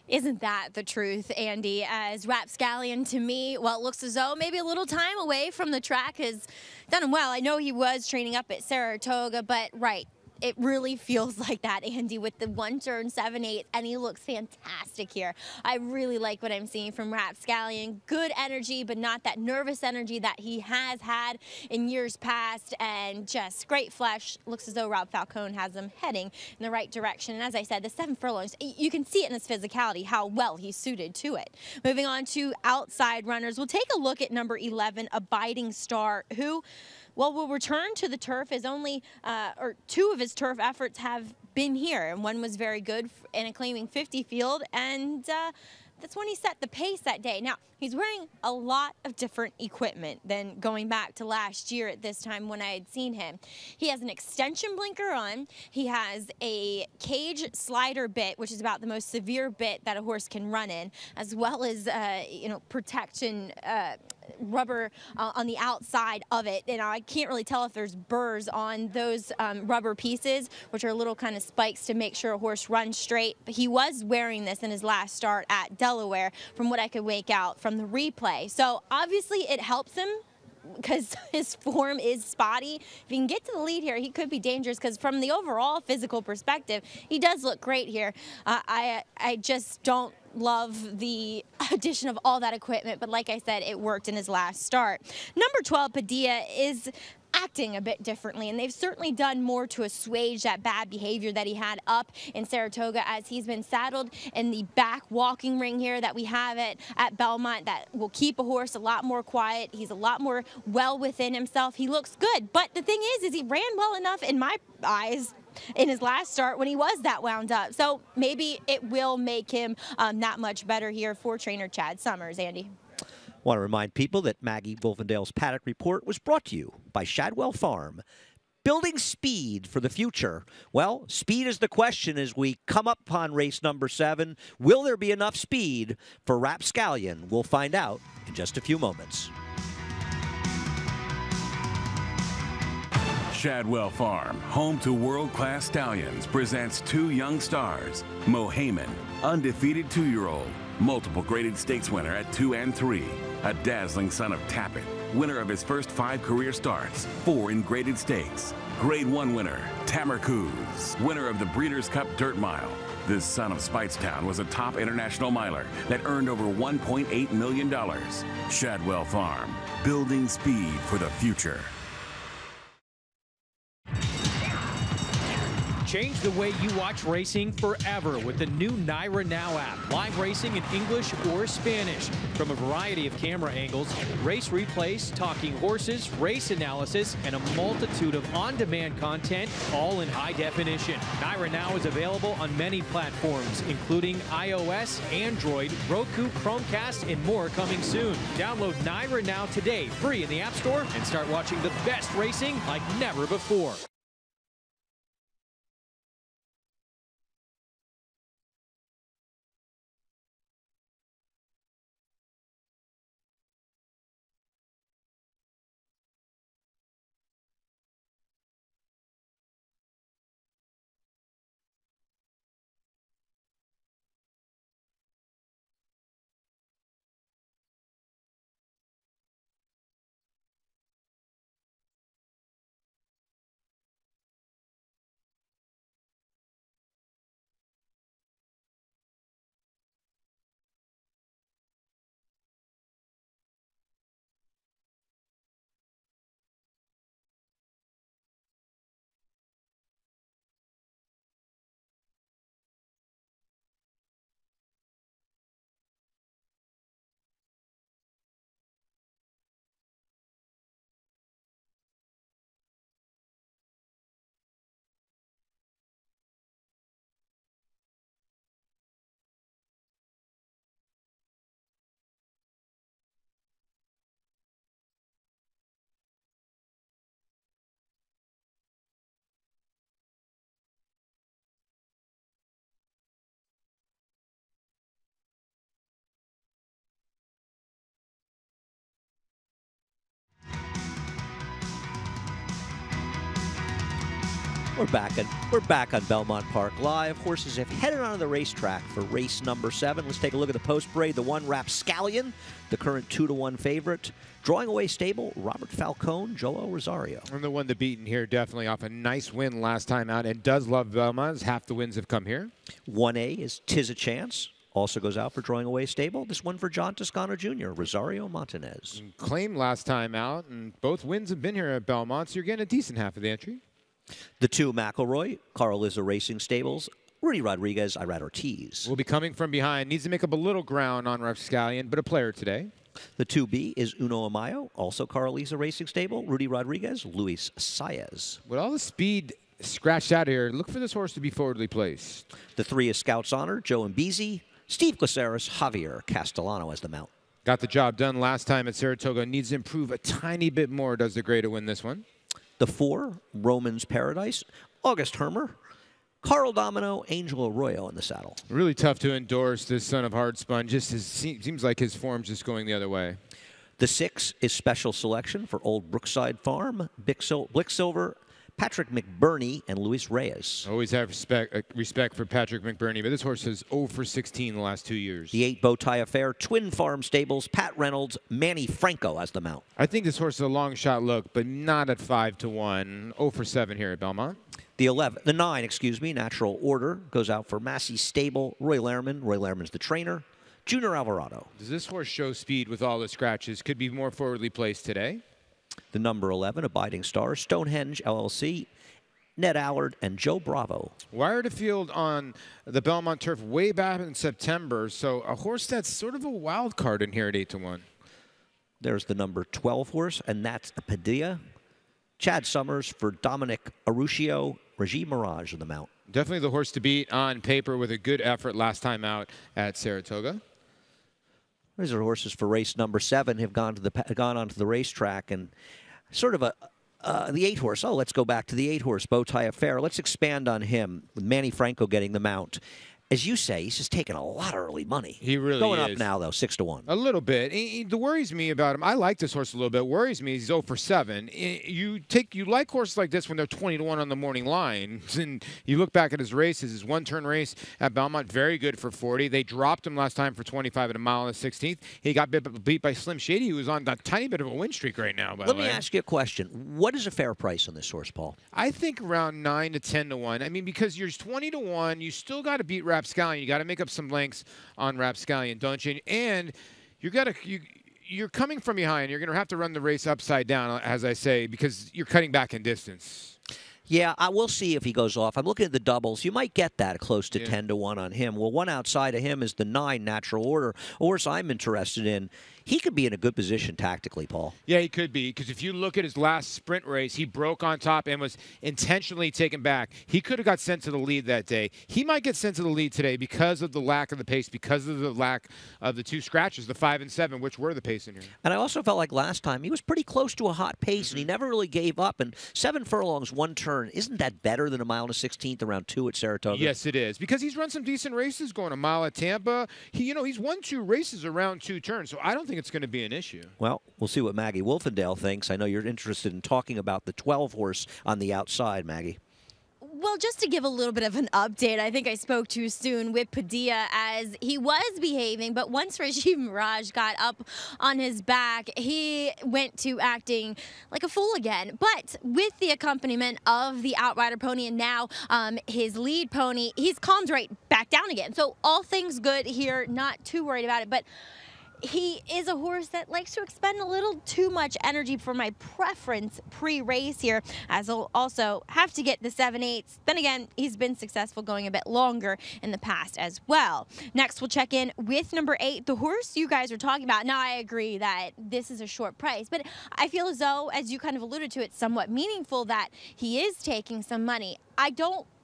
Isn't that the truth, Andy? As Rapscallion, to me, well, it looks as though maybe a little time away from the track has done him well. I know he was training up at Saratoga, but right. It really feels like that, Andy, with the 1 turn 7/8, and he looks fantastic here. I really like what I'm seeing from Rapscallion. Good energy, but not that nervous energy that he has had in years past, and just great flesh. Looks as though Rob Falcone has him heading in the right direction. And as I said, the 7 furlongs, you can see it in his physicality, how well he's suited to it. Moving on to outside runners, we'll take a look at number 11, Abiding Star, who, well, will return to the turf as only, or 2 of his turf efforts have been here, and one was very good in a claiming 50 field, and that's when he set the pace that day. Now, he's wearing a lot of different equipment than going back to last year at this time when I had seen him. He has an extension blinker on. He has a cage slider bit, which is about the most severe bit that a horse can run in, as well as, protection rubber on the outside of it. And I can't really tell if there's burrs on those rubber pieces, which are little kind of spikes to make sure a horse runs straight. But he was wearing this in his last start at Delaware, from what I could make out from the replay. So obviously it helps him, because his form is spotty. If he can get to the lead here, he could be dangerous, because from the overall physical perspective, he does look great here. I just don't love the addition of all that equipment, but like I said, it worked in his last start. Number 12, Padilla, is acting a bit differently, and they've certainly done more to assuage that bad behavior that he had up in Saratoga, as he's been saddled in the back walking ring here that we have at Belmont, that will keep a horse a lot more quiet. He's a lot more well within himself. He looks good, but the thing is he ran well enough in my eyes in his last start when he was that wound up. So maybe it will make him that much better here for trainer Chad Summers, Andy. Want to remind people that Maggie Wolfendale's Paddock Report was brought to you by Shadwell Farm. Building speed for the future. Well, speed is the question as we come up upon race number 7. Will there be enough speed for Rapscallion? We'll find out in just a few moments. Shadwell Farm, home to world-class stallions, presents 2 young stars. Mo Heyman, undefeated 2-year-old, multiple graded stakes winner at 2 and 3. A dazzling son of Tappet, winner of his first 5 career starts, 4 in graded stakes. Grade 1 winner, Tamarcuz, winner of the Breeders' Cup Dirt Mile. This son of Speightstown was a top international miler that earned over $1.8 million. Shadwell Farm, building speed for the future. Change the way you watch racing forever with the new Naira Now app. Live racing in English or Spanish from a variety of camera angles, race replays, talking horses, race analysis, and a multitude of on-demand content, all in high definition. Naira Now is available on many platforms, including iOS, Android, Roku, Chromecast, and more coming soon. Download Naira Now today, free in the App Store, and start watching the best racing like never before. We're back on Belmont Park Live. Horses have headed onto the racetrack for race number 7. Let's take a look at the post parade. The 1 Rapscallion, the current 2-1 favorite. Drawing away stable, Robert Falcone, Joel Rosario. And the one to beat in here, definitely off a nice win last time out, and does love Belmont, as half the wins have come here. 1A is Tis a Chance. Also goes out for drawing away stable. This one for John Toscano Jr., Rosario Montanez. Claimed last time out, and both wins have been here at Belmont, so you're getting a decent half of the entry. The 2 McElroy, Carl Izzo Racing Stables, Rudy Rodriguez, Irad Ortiz. Will be coming from behind. Needs to make up a little ground on Rapscallion, but a player today. The 2B is Uno Amayo, also Carl Izzo Racing Stable, Rudy Rodriguez, Luis Saez. With all the speed scratched out here, look for this horse to be forwardly placed. The 3 is Scout's Honor, Joe Mbisi, Steve Glaceris, Javier Castellano as the mount. Got the job done last time at Saratoga. Needs to improve a tiny bit more, does the gray to win this one. The 4, Roman's Paradise, August Hermer, Carl Domino, Angel Arroyo in the saddle. Really tough to endorse this son of Hardspun. Just seems like his form's just going the other way. The 6 is Special Selection for Old Brookside Farm, Blick Silver, Patrick McBurney, and Luis Reyes. Always have respect for Patrick McBurney, but this horse has 0 for 16 the last 2 years. The 8 Bowtie Affair, Twin Farm Stables, Pat Reynolds, Manny Franco as the mount. I think this horse is a long shot look, but not at 5-1. 0 for 7 here at Belmont. The 9, Natural Order, goes out for Massey Stable, Roy Lehrman. Roy Lehrman's the trainer. Junior Alvarado. Does this horse show speed with all the scratches? Could be more forwardly placed today. The number 11, Abiding Star, Stonehenge LLC, Ned Allard, and Joe Bravo. Wired a field on the Belmont turf way back in September, so a horse that's sort of a wild card in here at 8-1. There's the number 12 horse, and that's a Padilla. Chad Summers for Dominic Aruscio, Reggie Mirage in the mount. Definitely the horse to beat on paper with a good effort last time out at Saratoga. These are horses for race number 7 have gone onto the racetrack, and sort of the 8 horse. Oh, let's go back to the 8 horse, Bowtie Affair. Let's expand on him with Manny Franco getting the mount. As you say, he's just taking a lot of early money. He really going is. Up now, though, 6-1. A little bit. The worries me about him. I like this horse a little bit. Worries me. He's 0 for 7. You like horses like this when they're 20-1 on the morning line. And you look back at his races. His one-turn race at Belmont, very good for 40. They dropped him last time for 25 at a mile on the 16th. He got beat by Slim Shady, who's on a tiny bit of a win streak right now. Let me ask you a question. What is a fair price on this horse, Paul? I think around 9 to 10-1. I mean, because you're 20-1, you still got to beat Rapscallion. You got to make up some lengths on Rapscallion, don't you? And you're coming from behind. You're going to have to run the race upside down, as I say, because you're cutting back in distance. Yeah, I will see if he goes off. I'm looking at the doubles. You might get that close to 10-1 on him. Well, one outside of him is the 9 Natural Order. A horse I'm interested in. He could be in a good position tactically, Paul. Yeah, he could be, because if you look at his last sprint race, he broke on top and was intentionally taken back. He could have got sent to the lead that day. He might get sent to the lead today because of the lack of the pace, because of the lack of the 2 scratches, the 5 and 7, which were the pace in here. And I also felt like last time he was pretty close to a hot pace, and he never really gave up. And 7 furlongs, 1 turn, isn't that better than a mile and a 16th around 2 at Saratoga? Yes, it is, because he's run some decent races, going a mile at Tampa. He's won 2 races around 2 turns, so I don't think it's going to be an issue. Well, we'll see what Maggie Wolfendale thinks. I know you're interested in talking about the 12 horse on the outside, Maggie. Well, just to give a little bit of an update, I think I spoke too soon with Padilla as he was behaving, but once Reggie Mirage got up on his back, he went to acting like a fool again. But with the accompaniment of the outrider pony and now his lead pony, he's calmed right back down again. So all things good here, not too worried about it. But he is a horse that likes to expend a little too much energy for my preference pre-race here, as he'll also have to get the 7/8. Then again, he's been successful going a bit longer in the past as well. Next, we'll check in with number 8, the horse you guys are talking about. Now, I agree that this is a short price, but I feel as though, as you kind of alluded to, it's somewhat meaningful that he is taking some money.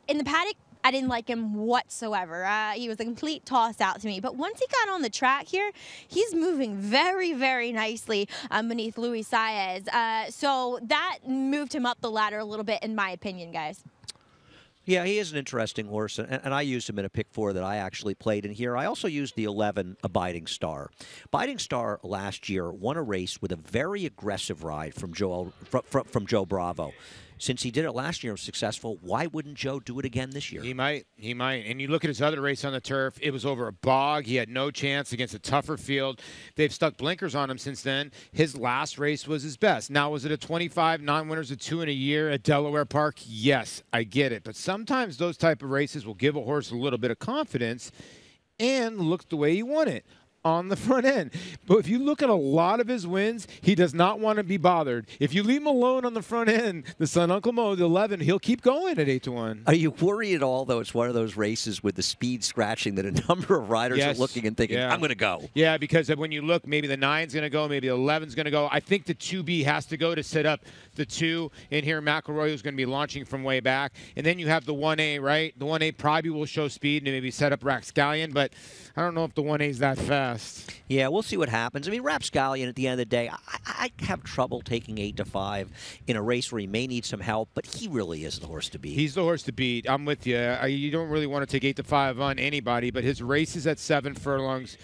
In the paddock, I didn't like him whatsoever. He was a complete toss out to me. But once he got on the track here, he's moving very, very nicely beneath Luis Saez. So that moved him up the ladder a little bit, in my opinion, guys. Yeah, he is an interesting horse, and I used him in a pick 4 that I actually played in here. I also used the 11 Abiding Star. Abiding Star last year won a race with a very aggressive ride from Joe Bravo. since he did it last year and was successful, why wouldn't Joe do it again this year? He might. He might. And you look at his other race on the turf, it was over a bog. He had no chance against a tougher field. They've stuck blinkers on him since then. His last race was his best. Now, was it a 25 non-winners of 2 in a year at Delaware Park? Yes, I get it. But sometimes those type of races will give a horse a little bit of confidence and look the way he won it, on the front end. But if you look at a lot of his wins, he does not want to be bothered. If you leave him alone on the front end, the son, Uncle Mo, the 11, he'll keep going at 8-1. Are you worried at all, though? It's one of those races with the speed scratching that a number of riders are looking and thinking, I'm going to go. Yeah, because when you look, maybe the 9's going to go, maybe the 11's going to go. I think the 2B has to go to set up the 2 in here. McElroy, who's going to be launching from way back. And then you have the 1A, right? The 1A probably will show speed and maybe set up Rapscallion, but I don't know if the 1A's that fast. Yeah, we'll see what happens. I mean, Rapscallion, at the end of the day, I have trouble taking 8-5 in a race where he may need some help, but he really is the horse to beat. He's the horse to beat. I'm with you. You don't really want to take 8-5 on anybody, but his races at 7 furlongs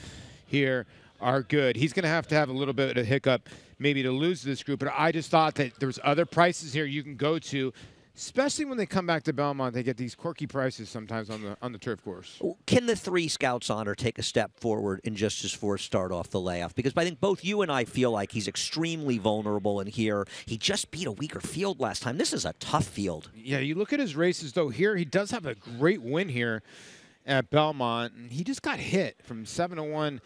here are good. He's going to have a little bit of a hiccup maybe to lose to this group, but I just thought that there's other prices here you can go to, especially when they come back to Belmont. They get these quirky prices sometimes on the turf course. Can the 3 Scouts Honor take a step forward in just his 4th start off the layoff? Because I think both you and I feel like he's extremely vulnerable in here. He just beat a weaker field last time. This is a tough field. Yeah, you look at his races, though. Here, he does have a great win here at Belmont. And he just got hit from 7-1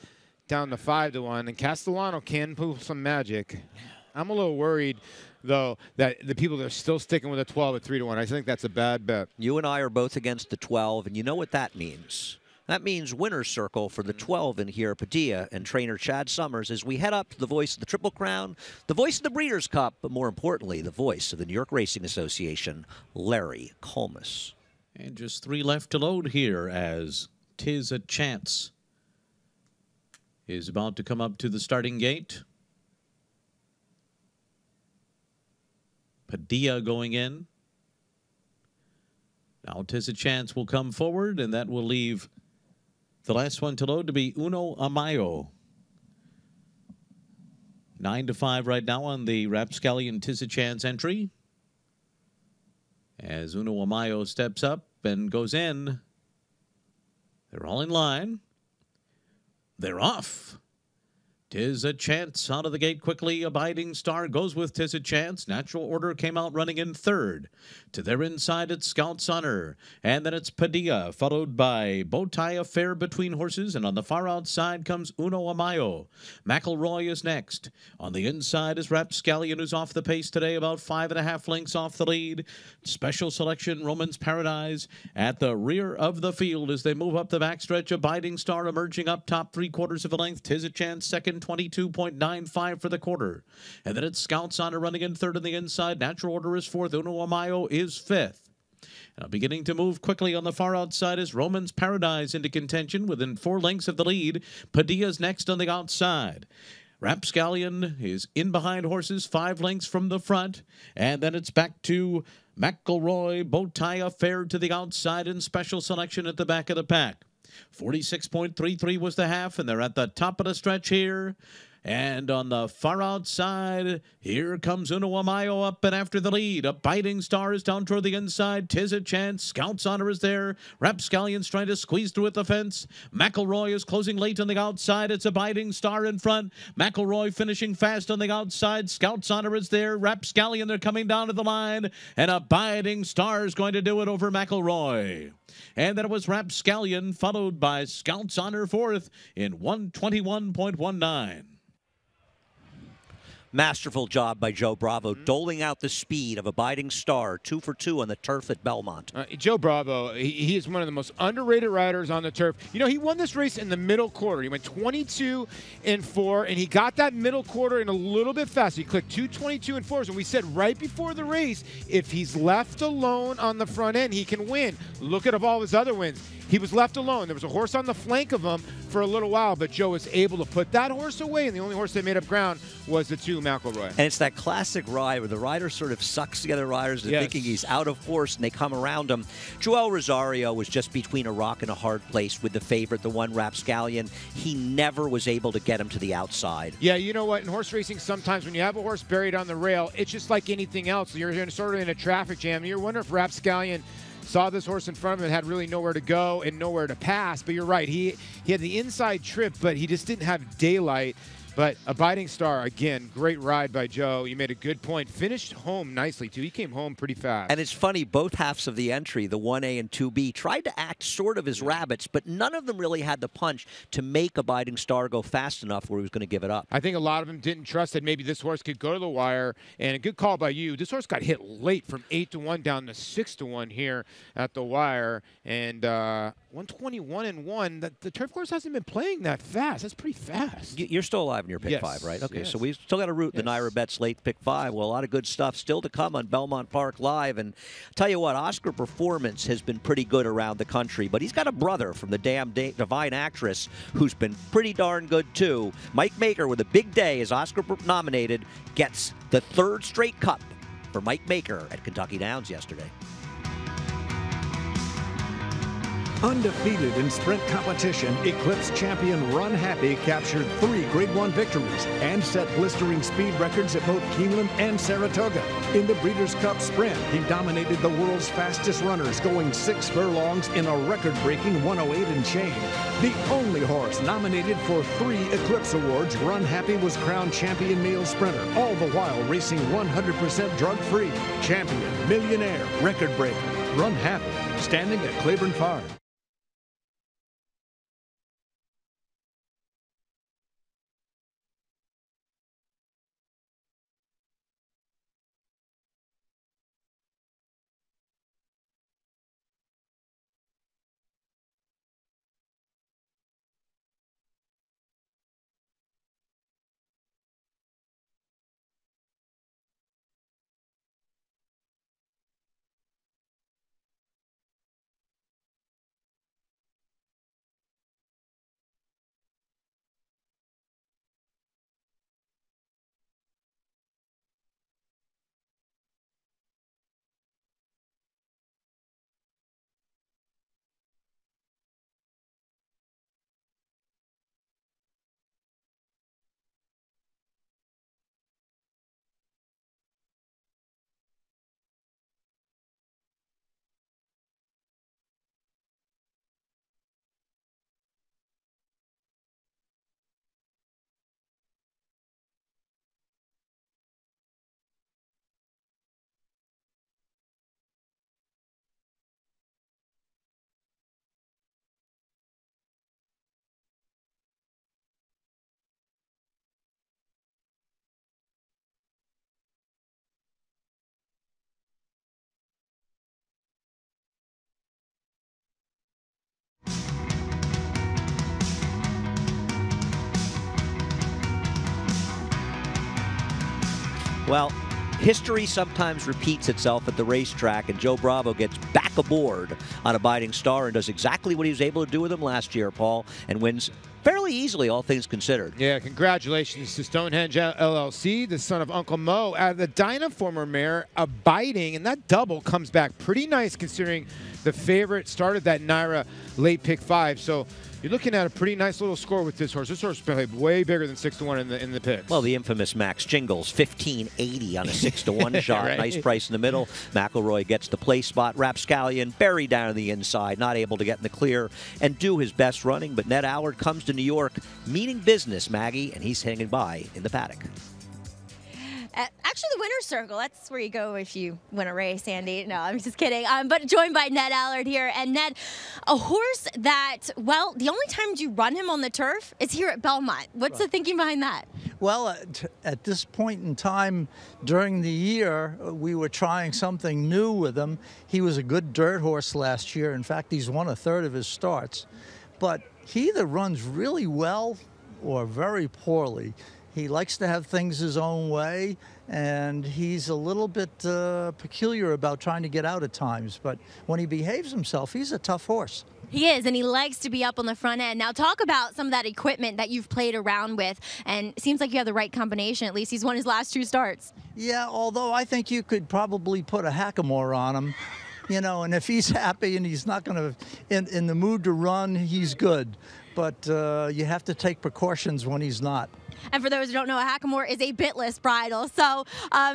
down to 5-1. And Castellano can pull some magic. I'm a little worried, though, that the people that are still sticking with a 12 at 3-1, I think that's a bad bet. You and I are both against the 12, and you know what that means. That means winner's circle for the 12 in here, Padilla and trainer Chad Summers, as we head up to the voice of the Triple Crown, the voice of the Breeders' Cup, but more importantly, the voice of the New York Racing Association, Larry Colmus. And just 3 left to load here as 'Tis a Chance is about to come up to the starting gate. Padilla going in. Now 'Tis a Chance will come forward, and that will leave the last one to load to be Uno Amayo. 9-5 right now on the Rapscallion 'Tis a Chance entry. As Uno Amayo steps up and goes in. They're all in line. They're off. 'Tis a Chance out of the gate quickly. Abiding Star goes with 'Tis a Chance. Natural Order came out running in 3rd. To their inside, it's Scout's Honor. And then it's Padilla, followed by Bowtie Affair between horses. And on the far outside comes Uno Amayo. McElroy is next. On the inside is Rapscallion, who's off the pace today, about 5.5 lengths off the lead. Special Selection, Roman's Paradise at the rear of the field as they move up the backstretch. Abiding Star emerging up top 3/4 of a length. 'Tis a Chance second, 22.95 for the quarter. And then it's Scout's Honor running in 3rd on the inside. Natural Order is 4th. Uno Amayo is 5th. Now beginning to move quickly on the far outside is Roman's Paradise into contention within 4 lengths of the lead. Padilla's next on the outside. Rapscallion is in behind horses 5 lengths from the front. And then it's back to McElroy, Bowtie Affair to the outside, and Special Selection at the back of the pack. 46.33 was the half, and they're at the top of the stretch here. And on the far outside, here comes Uno Amayo up and after the lead. Abiding Star is down toward the inside. 'Tis a Chance. Scout's Honor is there. Rapscallion's trying to squeeze through at the fence. McElroy is closing late on the outside. It's Abiding Star in front. McElroy finishing fast on the outside. Scout's Honor is there. Rapscallion, they're coming down to the line. And Abiding Star is going to do it over McElroy. And then it was Rapscallion, followed by Scout's Honor 4th in 121.19. Masterful job by Joe Bravo, doling out the speed of Abiding Star, 2 for 2 on the turf at Belmont. Joe Bravo, he is one of the most underrated riders on the turf. You know, he won this race in the middle quarter. He went 22-4, and he got that middle quarter in a little bit fast. He clicked 2:22-4s, and we said right before the race, if he's left alone on the front end, he can win. Look at all his other wins. He was left alone. There was a horse on the flank of him for a little while, but Joe was able to put that horse away, and the only horse that made up ground was the 2, McElroy. And it's that classic ride where the rider sort of sucks the other riders into thinking he's out of force, and they come around him. Joel Rosario was just between a rock and a hard place with the favorite, the one Rapscallion. He never was able to get him to the outside. Yeah, you know what? In horse racing, sometimes when you have a horse buried on the rail, it's just like anything else. You're sort of in a traffic jam. You're wondering if Rapscallion saw this horse in front of him and had really nowhere to go and nowhere to pass. But you're right. He had the inside trip, but he just didn't have daylight. But Abiding Star, again, great ride by Joe. You made a good point. Finished home nicely, too. He came home pretty fast. And it's funny, both halves of the entry, the 1A and 2B, tried to act sort of as rabbits, but none of them really had the punch to make Abiding Star go fast enough where he was going to give it up. I think a lot of them didn't trust that maybe this horse could go to the wire. And a good call by you. This horse got hit late from 8-1 down to 6-1 here at the wire. And 121-1. The turf course hasn't been playing that fast. That's pretty fast. You're still alive in your pick 5, right? Okay, so we've still got to root the Naira Bets late pick 5. Well, a lot of good stuff still to come on Belmont Park Live. And I'll tell you what, Oscar Performance has been pretty good around the country, but he's got a brother from the damn Divine Actress who's been pretty darn good, too. Mike Maker, with a big day as Oscar nominated, gets the 3rd straight cup for Mike Maker at Kentucky Downs yesterday. Undefeated in sprint competition, Eclipse champion Run Happy captured 3 Grade 1 victories and set blistering speed records at both Keeneland and Saratoga. In the Breeders' Cup Sprint, he dominated the world's fastest runners, going 6 furlongs in a record-breaking 108 and change. The only horse nominated for 3 Eclipse Awards, Run Happy was crowned champion male sprinter, all the while racing 100% drug-free. Champion, millionaire, record breaker, Run Happy, standing at Claiborne Farm. Well, history sometimes repeats itself at the racetrack, and Joe Bravo gets back aboard on Abiding Star and does exactly what he was able to do with him last year, Paul, and wins fairly easily, all things considered. Yeah, congratulations to Stonehenge LLC, the son of Uncle Mo, out of the Dinah former mare, Abiding, and that double comes back pretty nice considering the favorite started that Naira late pick 5. So you're looking at a pretty nice little score with this horse. This horse played way bigger than 6-1 in the picks. Well, the infamous Max Jingles, 1580 on a 6-1 shot. Right. Nice price in the middle. McElroy gets the play spot. Rapscallion buried down on the inside, not able to get in the clear and do his best running. But Ned Allard comes to New York, meaning business, Maggie, and he's hanging by in the paddock. Actually, the winner's circle, that's where you go if you win a race, Andy. No, I'm just kidding. But joined by Ned Allard here. And Ned, a horse that, well, the only time you run him on the turf is here at Belmont. What's the thinking behind that? Well, at this point in time during the year, we were trying something new with him. He was a good dirt horse last year. In fact, he's won a third of his starts. But he either runs really well or very poorly. He likes to have things his own way, and he's a little bit peculiar about trying to get out at times. But when he behaves himself, he's a tough horse. He is, and he likes to be up on the front end. Now, talk about some of that equipment that you've played around with, and it seems like you have the right combination. At least he's won his last 2 starts. Yeah, although I think you could probably put a hackamore on him, you know, and if he's happy and he's not going to, in the mood to run, he's good. But you have to take precautions when he's not. And for those who don't know, a hackamore is a bitless bridle. So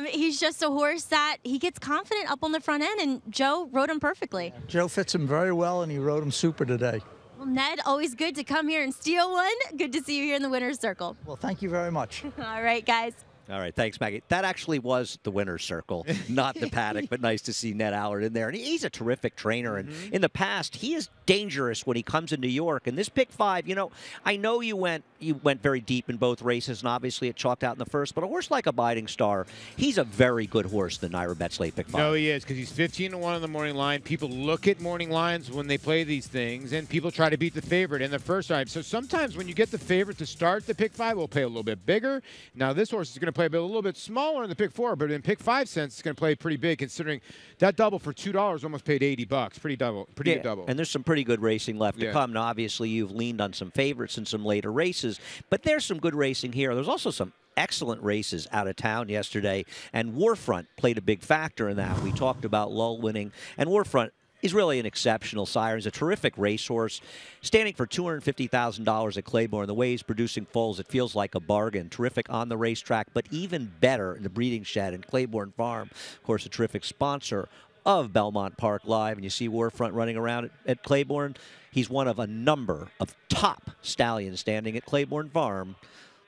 he's just a horse that he gets confident up on the front end, and Joe rode him perfectly. Joe fits him very well, and he rode him super today. Well, Ned, always good to come here and steal one. Good to see you here in the winner's circle. Well, thank you very much. All right, guys. All right, thanks, Maggie. That actually was the winner's circle, not the Paddock, but nice to see Ned Allard in there. And he's a terrific trainer. And in the past, he is dangerous when he comes in New York. And this pick 5, you know, I know you went very deep in both races, and obviously it chalked out in the first. But a horse like Abiding Star, he's a very good horse, the Naira Bet late pick 5. No, he is, because he's 15-1 on the morning line. People look at morning lines when they play these things, and people try to beat the favorite in the first time. So sometimes when you get the favorite to start the pick 5, we'll pay a little bit bigger. Now this horse is going to play a little bit smaller in the pick 4, but in pick 5 cents, it's going to play pretty big, considering that double for $2 almost paid $80. Pretty good double. And there's some pretty good racing left to come. Now, obviously, you've leaned on some favorites in some later races, but there's some good racing here. There's also some excellent races out of town yesterday, and Warfront played a big factor in that. We talked about Lull winning, and Warfront is really an exceptional sire. He's a terrific racehorse, standing for $250,000 at Claiborne. The way he's producing foals, it feels like a bargain. Terrific on the racetrack, but even better in the breeding shed in Claiborne Farm. Of course, a terrific sponsor of Belmont Park Live, and you see Warfront running around at Claiborne. He's one of a number of top stallions standing at Claiborne Farm.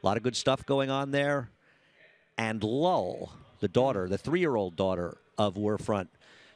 A lot of good stuff going on there. And Lull, the daughter, the 3-year-old daughter of Warfront,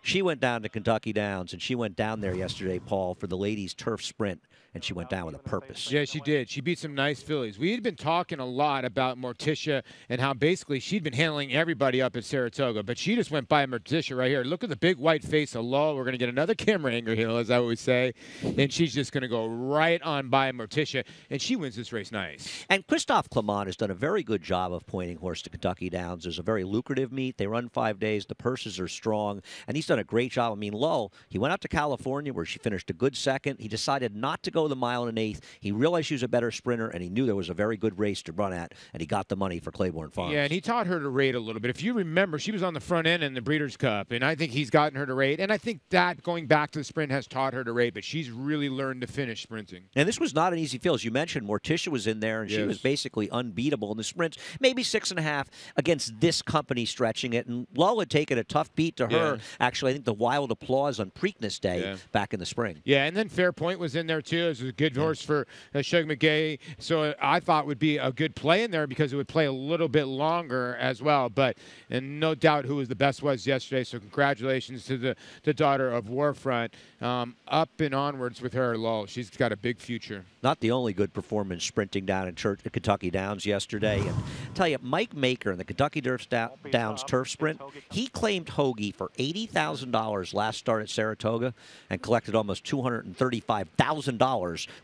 she went down to Kentucky Downs, and she went down there yesterday, Paul, for the ladies' turf sprint, and she went down with a purpose. Yeah, she did. She beat some nice fillies. We had been talking a lot about Morticia and how basically she'd been handling everybody up at Saratoga, but she just went by Morticia right here. Look at the big white face of Lull. We're going to get another camera angle here, as I always say, and she's just going to go right on by Morticia, and she wins this race nice. And Christophe Clement has done a very good job of pointing horse to Kentucky Downs. There's a very lucrative meet. They run 5 days. The purses are strong, and he's done a great job. I mean, Lull, he went out to California where she finished a good second. He decided not to go the mile and an eighth. He realized she was a better sprinter, and he knew there was a very good race to run at, and he got the money for Claiborne Farms. Yeah, and he taught her to rate a little bit. If you remember, she was on the front end in the Breeders' Cup, and I think he's gotten her to rate. And I think that going back to the sprint has taught her to rate, but she's really learned to finish sprinting. And this was not an easy field. As you mentioned, Morticia was in there, and she was basically unbeatable in the sprints. Maybe 6.5 against this company stretching it. And Lull had taken a tough beat to her. Actually, I think the Wild Applause on Preakness Day back in the spring. Yeah, and then Fairpoint was in there, too. It was a good horse for Shug McGay. So I thought would be a good play in there because it would play a little bit longer as well. But and no doubt who was the best was yesterday. So congratulations to the daughter of Warfront. Up and onwards with her, Lull. She's got a big future. Not the only good performance sprinting down at Kentucky Downs yesterday. And I'll tell you, Mike Maker in the Kentucky Downs Turf Sprint, he claimed Hoagie for $80,000 last start at Saratoga and collected almost $235,000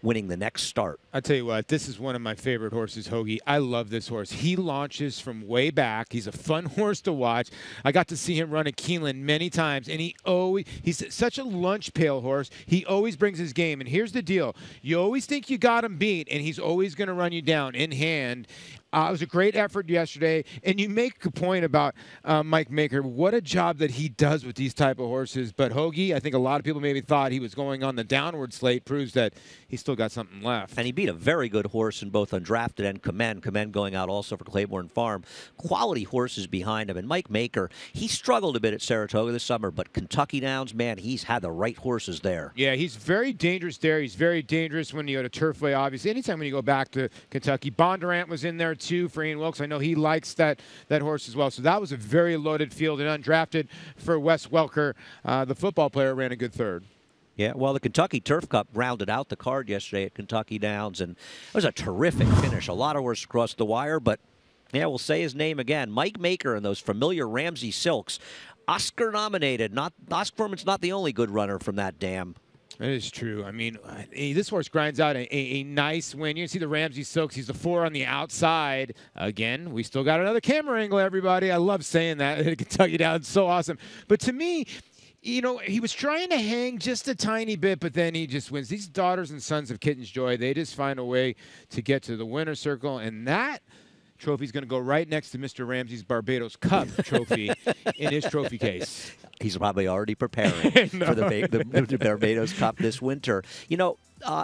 winning the next start. I tell you what, this is one of my favorite horses, Hoagie. I love this horse. He launches from way back. He's a fun horse to watch. I got to see him run at Keeneland many times, and he's such a lunch pail horse. He always brings his game. And here's the deal. You always think you got him beat, and he's always going to run you down in hand. It was a great effort yesterday, and you make a point about Mike Maker. What a job that he does with these type of horses. But Hoagie, I think a lot of people maybe thought he was going on the downward slate, proves that he's still got something left. And he beat a very good horse in both Undrafted and Command. Command going out also for Claiborne Farm. Quality horses behind him. And Mike Maker, he struggled a bit at Saratoga this summer, but Kentucky Downs, man, he's had the right horses there. Yeah, he's very dangerous there. He's very dangerous when you go to Turfway, obviously. Anytime when you go back to Kentucky. Bondurant was in there, too, for Ian Wilkes. I know he likes that horse as well. So that was a very loaded field. And Undrafted for Wes Welker, the football player, ran a good third. Yeah, well, the Kentucky Turf Cup rounded out the card yesterday at Kentucky Downs, and it was a terrific finish. A lot of horses crossed the wire, but, yeah, we'll say his name again. Mike Maker and those familiar Ramsey Silks, Oscar-nominated. Oscar Furman's not the only good runner from that dam. That is true. I mean, this horse grinds out a nice win. You can see the Ramsey Silks. He's the 4 on the outside. Again, we still got another camera angle, everybody. I love saying that. Kentucky Downs, so awesome. But to me, you know, he was trying to hang just a tiny bit, but then he just wins. These daughters and sons of Kitten's Joy, they just find a way to get to the winner's circle, and that trophy's going to go right next to Mr. Ramsey's Barbados Cup trophy in his trophy case. He's probably already preparing for the Barbados Cup this winter. You know,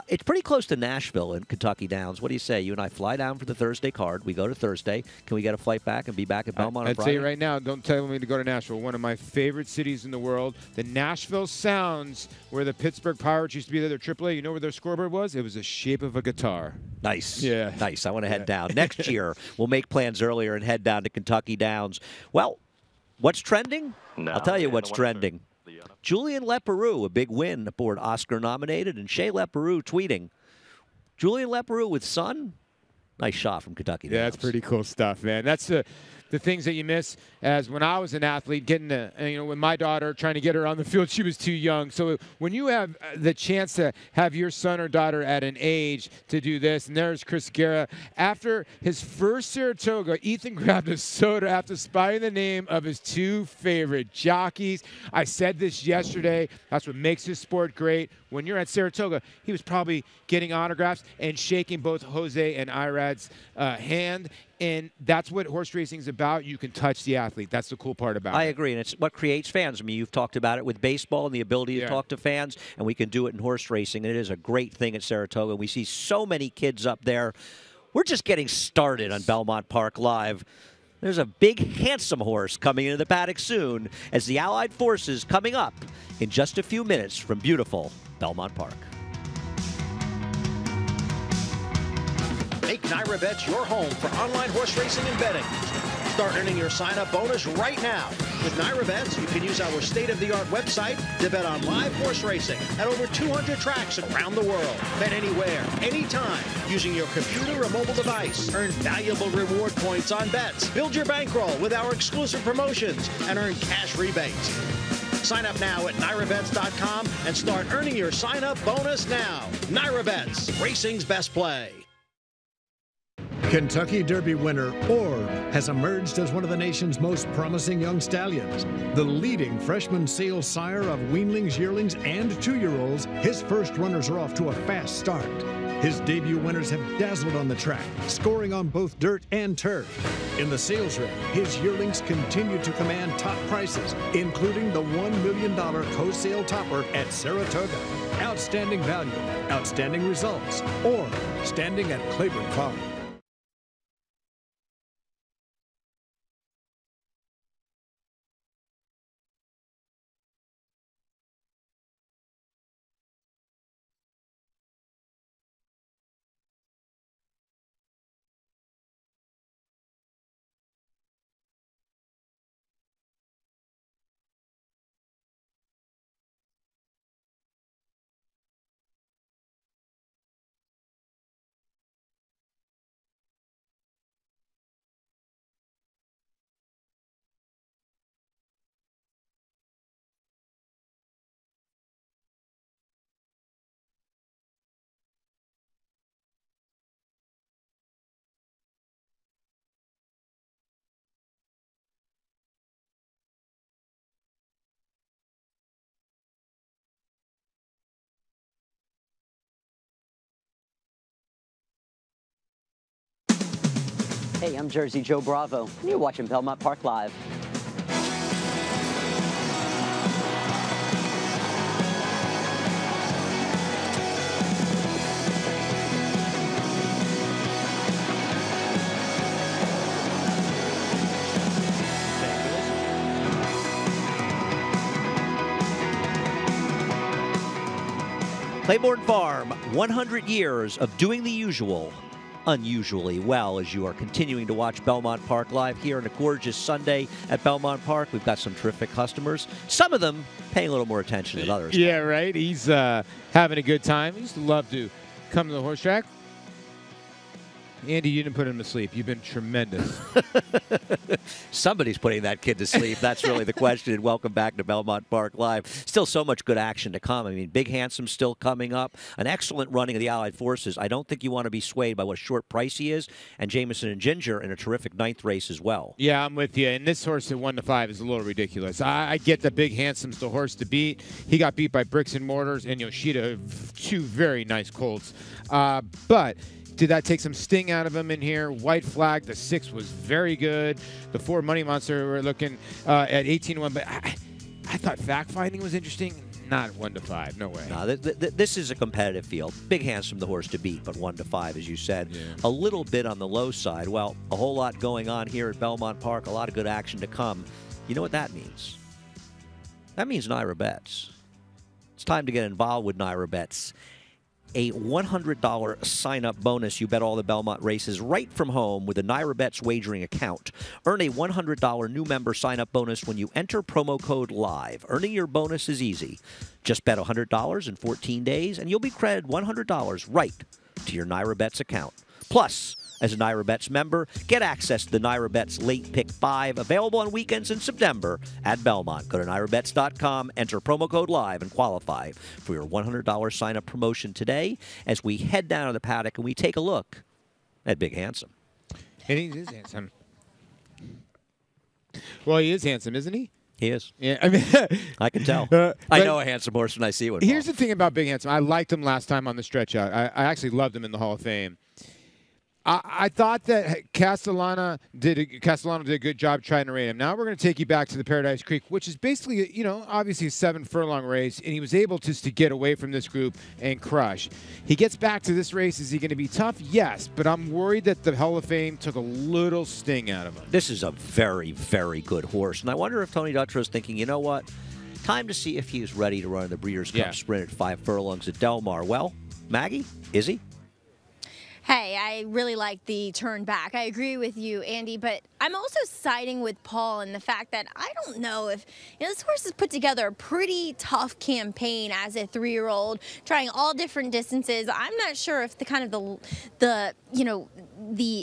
it's pretty close to Nashville in Kentucky Downs. What do you say? You and I fly down for the Thursday card. We go to Thursday. Can we get a flight back and be back at Belmont on I'd Friday? say right now, don't tell me to go to Nashville. One of my favorite cities in the world. The Nashville Sounds, where the Pittsburgh Pirates used to be there, their AAA. You know where their scoreboard was? It was the shape of a guitar. Nice. Yeah. Nice. I want to head down. Next year, we'll make plans earlier and head down to Kentucky Downs. Well, what's trending? I'll tell you what's trending. Julian Leparoux, a big win aboard Oscar-nominated, and Shea Leparoux tweeting, Julian Leparoux with son? Nice shot from Kentucky Downs. Yeah, that's pretty cool stuff, man. That's the things that you miss as when I was an athlete, getting to, you know, with my daughter, trying to get her on the field, she was too young. So when you have the chance to have your son or daughter at an age to do this, and there's Chris Guerra. After his first Saratoga, Ethan grabbed a soda after spying the name of his two favorite jockeys. I said this yesterday. That's what makes this sport great. When you're at Saratoga, he was probably getting autographs and shaking both Jose and Irad's hand. And that's what horse racing is about. You can touch the athlete. That's the cool part about it. I agree, and it's what creates fans. I mean, you've talked about it with baseball and the ability to talk to fans, and we can do it in horse racing, and it is a great thing at Saratoga. We see so many kids up there. We're just getting started on Belmont Park Live. There's a big, handsome horse coming into the paddock soon as the Allied Forces coming up in just a few minutes from beautiful Belmont Park. Make Naira Bets your home for online horse racing and betting. Start earning your sign-up bonus right now. With Naira Bets, you can use our state-of-the-art website to bet on live horse racing at over 200 tracks around the world. Bet anywhere, anytime, using your computer or mobile device. Earn valuable reward points on bets. Build your bankroll with our exclusive promotions and earn cash rebates. Sign up now at NairaBets.com and start earning your sign-up bonus now. Naira Bets, racing's best play. Kentucky Derby winner Orb has emerged as one of the nation's most promising young stallions. The leading freshman sale sire of weanlings, yearlings, and 2-year-olds, his first runners are off to a fast start. His debut winners have dazzled on the track, scoring on both dirt and turf. In the sales rep, his yearlings continue to command top prices, including the $1 million co-sale topper at Saratoga. Outstanding value, outstanding results, or standing at Claiborne Farm. Hey, I'm Jersey Joe Bravo, and you're watching Belmont Park Live. Claiborne Farm, 100 years of doing the usual unusually well as you are continuing to watch Belmont Park Live here on a gorgeous Sunday at Belmont Park. We've got some terrific customers, some of them paying a little more attention than others. Yeah, right. He's having a good time. He used to love to come to the horse track. Andy, you didn't put him to sleep. You've been tremendous. Somebody's putting that kid to sleep. That's really the question. And welcome back to Belmont Park Live. Still so much good action to come. I mean, Big Handsome still coming up. An excellent running of the Allied Forces. I don't think you want to be swayed by what short price he is. And Jameson and Ginger in a terrific 9th race as well. Yeah, I'm with you. And this horse at 1-5 is a little ridiculous. I get that Big Handsome's the horse to beat. He got beat by Bricks and Mortars and Yoshida, 2 very nice colts. But did that take some sting out of him in here? White Flag, the 6 was very good. The 4 Money Monster, we're looking at 18-1. But I thought fact finding was interesting. Not 1-5, no way. No, this is a competitive field. Big Handsome, the horse to beat, but 1-5, as you said. Yeah. A little bit on the low side. Well, a whole lot going on here at Belmont Park. A lot of good action to come. You know what that means? That means Naira Bets. It's time to get involved with Naira Bets. A $100 sign-up bonus. You bet all the Belmont races right from home with a Naira Bets wagering account. Earn a $100 new member sign-up bonus when you enter promo code LIVE. Earning your bonus is easy. Just bet $100 in 14 days, and you'll be credited $100 right to your Naira Bets account. Plus, as a Naira Bets member, get access to the Naira Bets Late Pick 5, available on weekends in September at Belmont. Go to NairaBets.com, enter promo code LIVE, and qualify for your $100 sign-up promotion today as we head down to the paddock and we take a look at Big Handsome. And he is handsome. Well, he is handsome, isn't he? He is. Yeah, I mean, I can tell. I know a handsome horse when I see one. Here's the thing about Big Handsome. I liked him last time on the stretch out. I actually loved him in the Hall of Fame. I thought that Castellano did a good job trying to rate him. Now we're going to take you back to the Paradise Creek, which is basically, obviously a 7-furlong race, and he was able just to get away from this group and crush. He gets back to this race. Is he going to be tough? Yes, but I'm worried that the Hall of Fame took a little sting out of him. This is a very, very good horse, and I wonder if Tony Dutro's thinking, you know what? Time to see if he's ready to run the Breeders' Cup Sprint at 5 furlongs at Del Mar. Well, Maggie, is he? Hey, I really like the turn back. I agree with you, Andy, but I'm also siding with Paul in the fact that I don't know if, this horse has put together a pretty tough campaign as a 3-year-old, trying all different distances. I'm not sure if the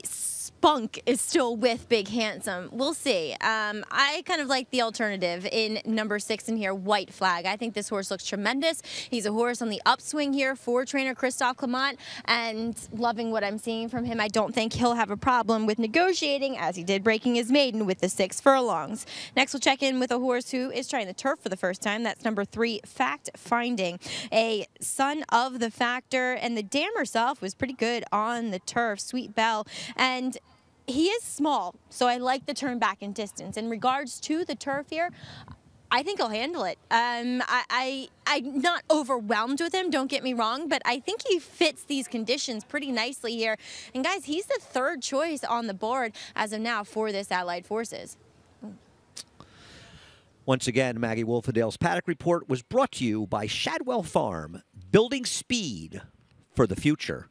spunk is still with Big Handsome. We'll see. I kind of like the alternative in number 6 in here, White Flag. I think this horse looks tremendous. He's a horse on the upswing here for trainer Christophe Clement, and loving what I'm seeing from him. I don't think he'll have a problem with negotiating, as he did breaking his maiden with the 6 furlongs. Next, we'll check in with a horse who is trying the turf for the first time. That's number 3, Fact Finding, a son of the Factor, and the dam herself was pretty good on the turf, Sweet Belle, and he is small, so I like the turn back in distance. In regards to the turf here, I think he'll handle it. I'm not overwhelmed with him, don't get me wrong, but I think he fits these conditions pretty nicely here. And guys, he's the 3rd choice on the board as of now for this Allied Forces. Once again, Maggie Wolfendale's Paddock Report was brought to you by Shadwell Farm, building speed for the future.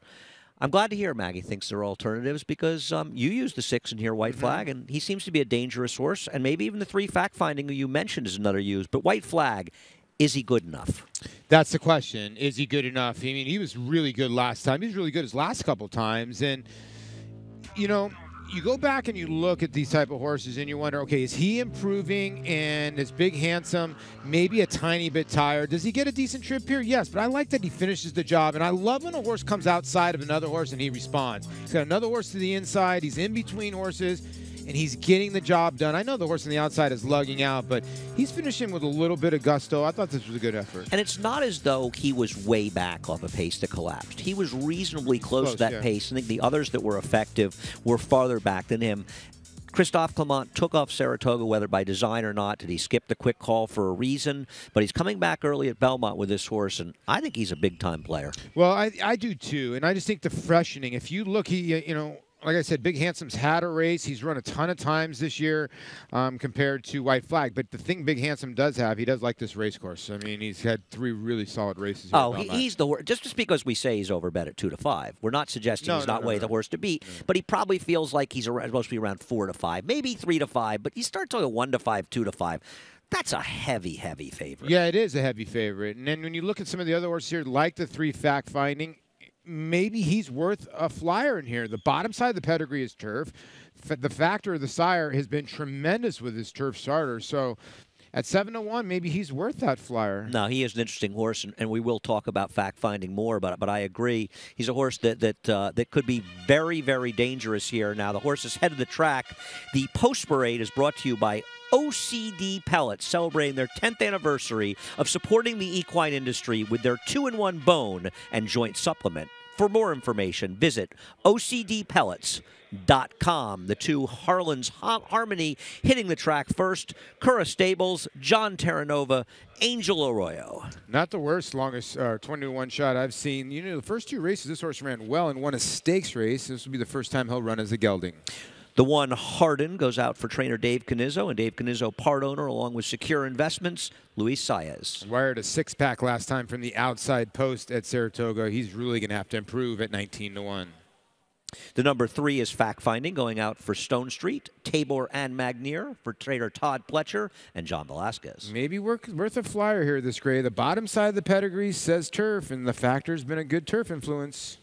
I'm glad to hear Maggie thinks there are alternatives because you use the 6 in here, White Flag, and he seems to be a dangerous horse, and maybe even the 3 Fact Finding you mentioned is another use. But White Flag, is he good enough? That's the question. Is he good enough? I mean, he was really good last time. He was really good his last couple times, and you go back and you look at these type of horses and you wonder, okay, is he improving, and is Big Handsome maybe a tiny bit tired? Does he get a decent trip here? Yes, but I like that he finishes the job, and I love when a horse comes outside of another horse and he responds. He's got another horse to the inside. He's in between horses, and he's getting the job done. I know the horse on the outside is lugging out, but he's finishing with a little bit of gusto. I thought this was a good effort. And it's not as though he was way back off a pace that collapsed. He was reasonably close to that pace. I think the others that were effective were farther back than him. Christophe Clement took off Saratoga, whether by design or not. Did he skip the quick call for a reason? But he's coming back early at Belmont with this horse, and I think he's a big-time player. Well, I do too, and I just think the freshening. If you look, like I said, Big Handsome's had a race. He's run a ton of times this year compared to White Flag. But the thing Big Handsome does have, he does like this race course. I mean, he's had 3 really solid races here. He's the horse. Just because we say he's overbet at 2-5, we're not suggesting he's not the horse to beat. But he probably feels like he's supposed to be around 4-5, maybe 3-5. But you start talking 1-5, 2-5. That's a heavy, heavy favorite. Yeah, it is a heavy favorite. And then when you look at some of the other horses here, like the 3 Fact Finding, maybe he's worth a flyer in here. The bottom side of the pedigree is turf. The factor of the sire has been tremendous with his turf starter. So at 7-1, maybe he's worth that flyer. No, he is an interesting horse, and we will talk about fact finding more. But I agree, he's a horse that could be very, very dangerous here. Now the horse is head of the track. The post parade is brought to you by OCD Pellets, celebrating their 10th anniversary of supporting the equine industry with their 2-in-1 bone and joint supplement. For more information, visit OCDPellets.com. The two Harlan's Harmony hitting the track first. Cura Stables, John Terranova, Angel Arroyo. Not the worst longest 20-1 shot I've seen. You know, the first two races, this horse ran well and won a stakes race. This will be the first time he'll run as a gelding. The one Hardin goes out for trainer Dave Canizzo, and Dave Canizzo, part owner, along with Secure Investments, Luis Saez. Wired a six-pack last time from the outside post at Saratoga. He's really going to have to improve at 19-1. The number 3 is Fact Finding, going out for Stone Street, Tabor and Magnier for trainer Todd Pletcher and John Velasquez. Maybe worth a flyer here this grade. The bottom side of the pedigree says turf, and the factor's been a good turf influence.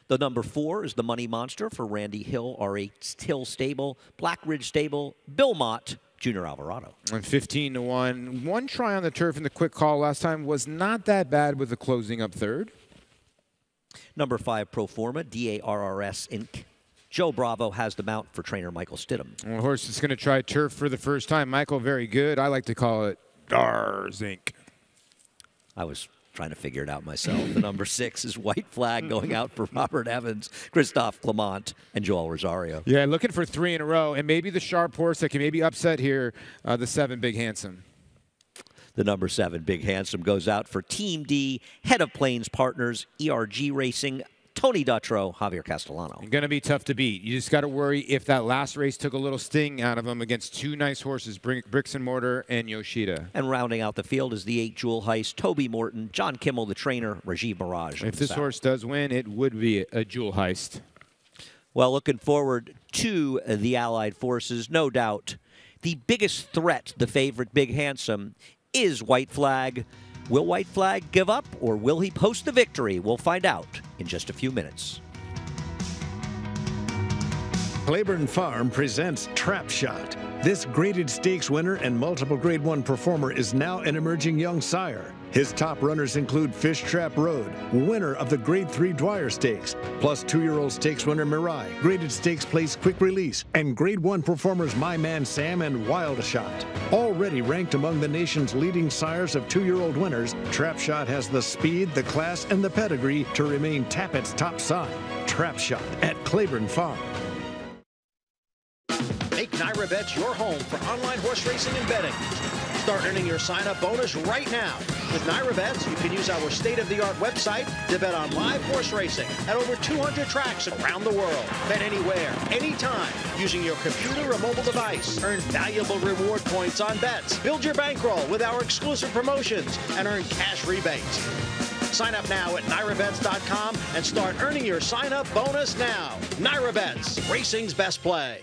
The number 4 is the Money Monster for Randy Hill, R.A. Hill Stable, Black Ridge Stable, Belmont, Junior Alvarado. And 15-1. One try on the turf in the quick call last time was not that bad with the closing up third. Number 5, Proforma, DARRS Inc. Joe Bravo has the mount for trainer Michael Stidham. Well, horse is going to try turf for the first time. Michael, very good. I like to call it DARS Inc. I was trying to figure it out myself. The number 6 is White Flag, going out for Robert Evans, Christophe Clement, and Joel Rosario. Yeah, looking for 3 in a row, and maybe the sharp horse that can maybe upset here, the 7, Big Handsome. The number 7, Big Handsome, goes out for Team D, Head of Plains Partners, ERG Racing, Tony Dutrow, Javier Castellano. Going to be tough to beat. You just got to worry if that last race took a little sting out of him against 2 nice horses, Bricks and Mortar and Yoshida. And rounding out the field is the 8, Jewel Heist, Toby Morton, John Kimmel, the trainer, Rajiv Mirage. If this horse does win, it would be a Jewel Heist. Well, looking forward to the Allied Forces, no doubt. The biggest threat, the favorite Big Handsome, is White Flag. Will White Flag give up, or will he post the victory? We'll find out in just a few minutes. Claiborne Farm presents Trap Shot. This graded stakes winner and multiple Grade 1 performer is now an emerging young sire. His top runners include Fish Trap Road, winner of the Grade 3 Dwyer Stakes, plus 2-year-old stakes winner Mirai, graded stakes place Quick Release, and Grade 1 performers My Man Sam and Wild Shot. Already ranked among the nation's leading sires of 2-year-old winners, Trap Shot has the speed, the class, and the pedigree to remain Tappett's top side. Trap Shot at Claiborne Farm. Make NyraBets your home for online horse racing and betting. Start earning your sign-up bonus right now. With NyraBets, you can use our state-of-the-art website to bet on live horse racing at over 200 tracks around the world. Bet anywhere, anytime, using your computer or mobile device. Earn valuable reward points on bets. Build your bankroll with our exclusive promotions and earn cash rebates. Sign up now at NyraBets.com and start earning your sign-up bonus now. NyraBets, racing's best play.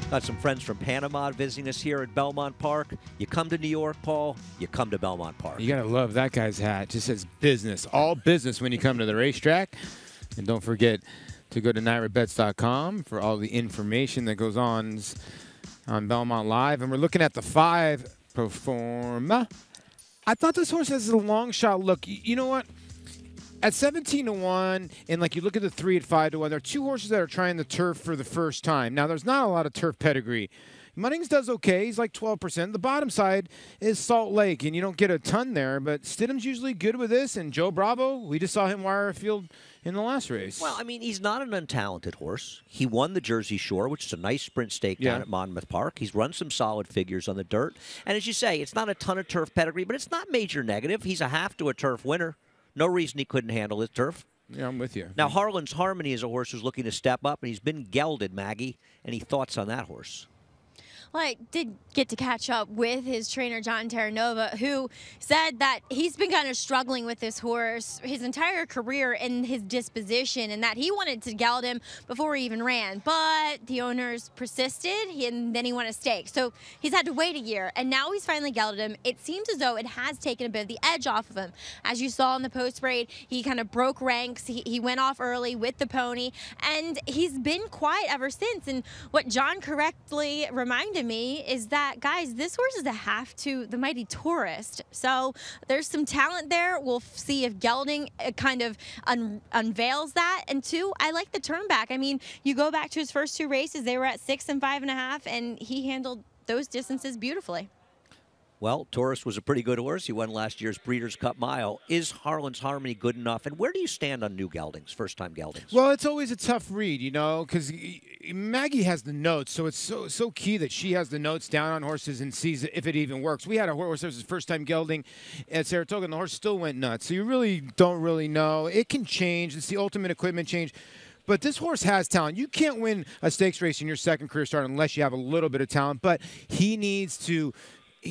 Got some friends from Panama visiting us here at Belmont Park. You come to New York, Paul, you come to Belmont Park. You got to love that guy's hat. It just says business. All business when you come to the racetrack. And don't forget to go to NyraBets.com for all the information that goes on Belmont Live. And we're looking at the 5 Proforma. I thought this horse has a long shot look. You know what? At 17-1, and like you look at the 3 at 5-1, there are 2 horses that are trying the turf for the first time. Now, there's not a lot of turf pedigree. Munnings does okay. He's like 12%. The bottom side is Salt Lake, and you don't get a ton there, but Stidham's usually good with this, and Joe Bravo, we just saw him wire a field in the last race. Well, I mean, he's not an untalented horse. He won the Jersey Shore, which is a nice sprint stake down at Monmouth Park. He's run some solid figures on the dirt. And as you say, it's not a ton of turf pedigree, but it's not major negative. He's a half to a turf winner. No reason he couldn't handle his turf. Yeah, I'm with you. Now, Harlan's Harmony is a horse who's looking to step up, and he's been gelded, Maggie. Any thoughts on that horse? Well, I did get to catch up with his trainer, John Terranova, who said that he's been kind of struggling with this horse his entire career in his disposition, and that he wanted to geld him before he even ran. But the owners persisted, and then he won a stake. So he's had to wait a year, and now he's finally gelded him. It seems as though it has taken a bit of the edge off of him. As you saw in the post parade, he kind of broke ranks. He went off early with the pony, and he's been quiet ever since. And what John correctly reminded me is that, guys, this horse is a half to the Mighty Tourist. So there's some talent there. We'll see if gelding kind of unveils that. And 2, I like the turn back. I mean, you go back to his first 2 races, they were at 6 and 5.5, and he handled those distances beautifully. Well, Taurus was a pretty good horse. He won last year's Breeders' Cup Mile. Is Harlan's Harmony good enough? And where do you stand on new geldings, first-time geldings? Well, it's always a tough read, you know, because Maggie has the notes, so it's so key that she has the notes down on horses and sees if it even works. We had a horse that was his first-time gelding at Saratoga, and the horse still went nuts. So you really don't really know. It can change. It's the ultimate equipment change. But this horse has talent. You can't win a stakes race in your second career start unless you have a little bit of talent. But he needs to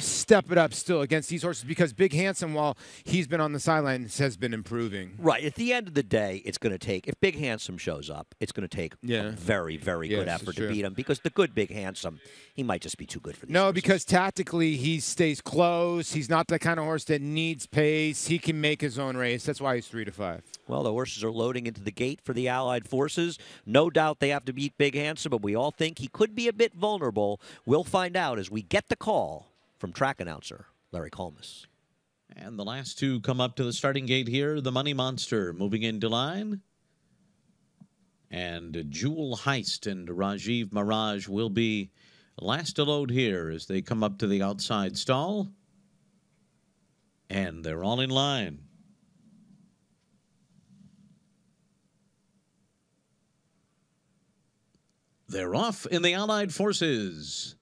step it up still against these horses, because Big Handsome, while he's been on the sidelines, has been improving. Right. At the end of the day, it's going to take, if Big Handsome shows up, it's going to take a very, very good effort to beat him, because the good Big Handsome, he might just be too good for these horses. Because tactically he stays close. He's not the kind of horse that needs pace. He can make his own race. That's why he's 3 to 5. Well, the horses are loading into the gate for the Allied forces. No doubt they have to beat Big Handsome, but we all think he could be a bit vulnerable. We'll find out as we get the call from track announcer Larry Colmus. And the last 2 come up to the starting gate here. The Money Monster moving into line. And Jewel Heist and Rajiv Mirage will be last to load here as they come up to the outside stall. And they're all in line. They're off in the Allied forces.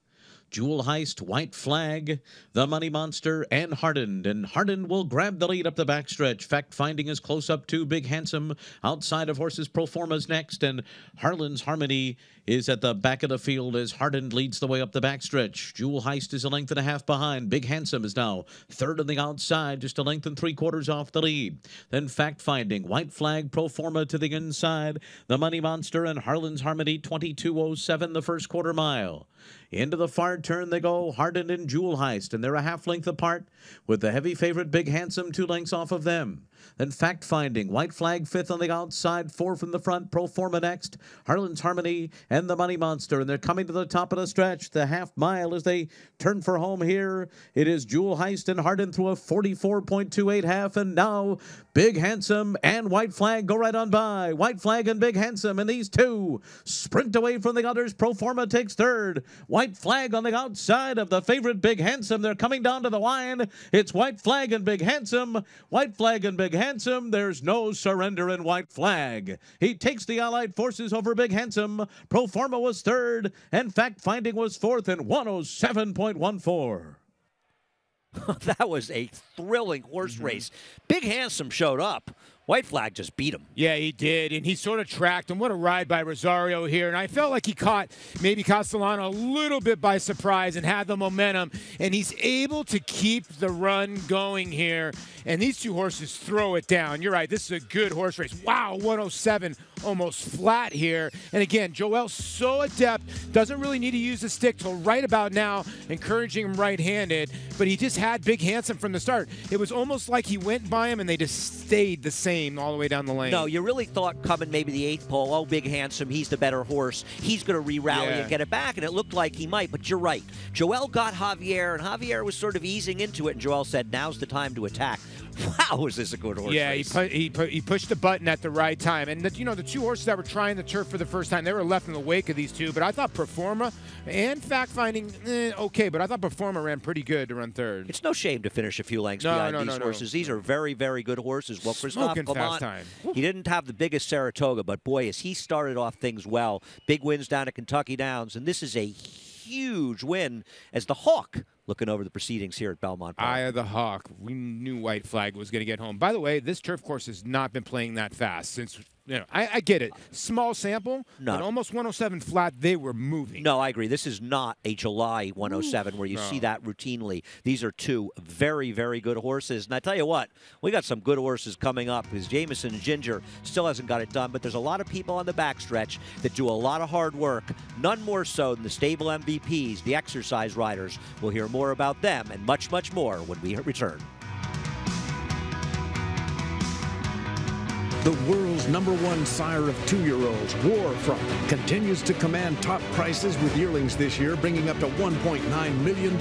Jewel Heist, White Flag, the Money Monster, and Hardened. And Hardened will grab the lead up the backstretch. Fact Finding is close up to Big Handsome. Outside of horses, Proforma's next. And Harlan's Harmony is at the back of the field as Hardened leads the way up the backstretch. Jewel Heist is a length and a half behind. Big Handsome is now third on the outside, just a length and 3/4 off the lead. Then Fact Finding, White Flag, Proforma to the inside. The Money Monster and Harlan's Harmony, 22:07 the first quarter mile. Into the far turn they go, Hardened and Jewel Heist, and they're a half length apart, with the heavy favorite Big Handsome 2 lengths off of them. Then Fact Finding, White Flag fifth on the outside, 4 from the front, Proforma next, Harlan's Harmony and the Money Monster, and they're coming to the top of the stretch, the half mile as they turn for home here. It is Jewel Heist and Hardened through a 44.28 half, and now Big Handsome and White Flag go right on by. White Flag and Big Handsome, and these 2 sprint away from the others. Proforma takes third. White Flag on the outside of the favorite Big Handsome. They're coming down to the line. It's White Flag and Big Handsome. White Flag and Big Handsome. There's no surrender in White Flag. He takes the Allied forces over Big Handsome. Proforma was third, and Fact Finding was fourth in 107.14. That was a thrilling horse race. Big Handsome showed up. White Flag just beat him. Yeah, he did, and he sort of tracked him. What a ride by Rosario here, and I felt like he caught maybe Castellano a little bit by surprise and had the momentum, and he's able to keep the run going here, and these 2 horses throw it down. You're right, this is a good horse race. Wow, 107. almost flat here. And again, Joel's so adept, doesn't really need to use the stick till right about now, encouraging him right-handed, but he just had Big Handsome from the start. It was almost like he went by him and they just stayed the same all the way down the lane. No, you really thought coming maybe the 8th pole, oh, Big Handsome, he's the better horse. He's going to re-rally and get it back, and it looked like he might, but you're right. Joel got Javier, and Javier was sort of easing into it, and Joel said, now's the time to attack. Wow, is this a good horse race? He pushed the button at the right time. And, the two horses that were trying the turf for the first time, they were left in the wake of these two. But I thought Performa and Fact Finding, okay. But I thought Performa ran pretty good to run third. It's no shame to finish a few lengths behind these horses. These are very, very good horses. Well, Christophe Clement, he didn't have the biggest Saratoga, but boy, as he started off things well. Big wins down at Kentucky Downs, and this is a huge win as the Hawk looking over the proceedings here at Belmont Park. Eye of the Hawk. We knew White Flag was going to get home. By the way, this turf course has not been playing that fast since. I get it. Small sample, but almost 107 flat, they were moving. No, I agree. This is not a July 107 where you see that routinely. These are two very, very good horses. And I tell you what, we got some good horses coming up because Jameson and Ginger still hasn't got it done, but there's a lot of people on the backstretch that do a lot of hard work, none more so than the stable MVPs, the exercise riders. We'll hear more about them and much, much more when we return. The world's #1 sire of 2-year-olds, Warfront, continues to command top prices with yearlings this year, bringing up to $1.9 million.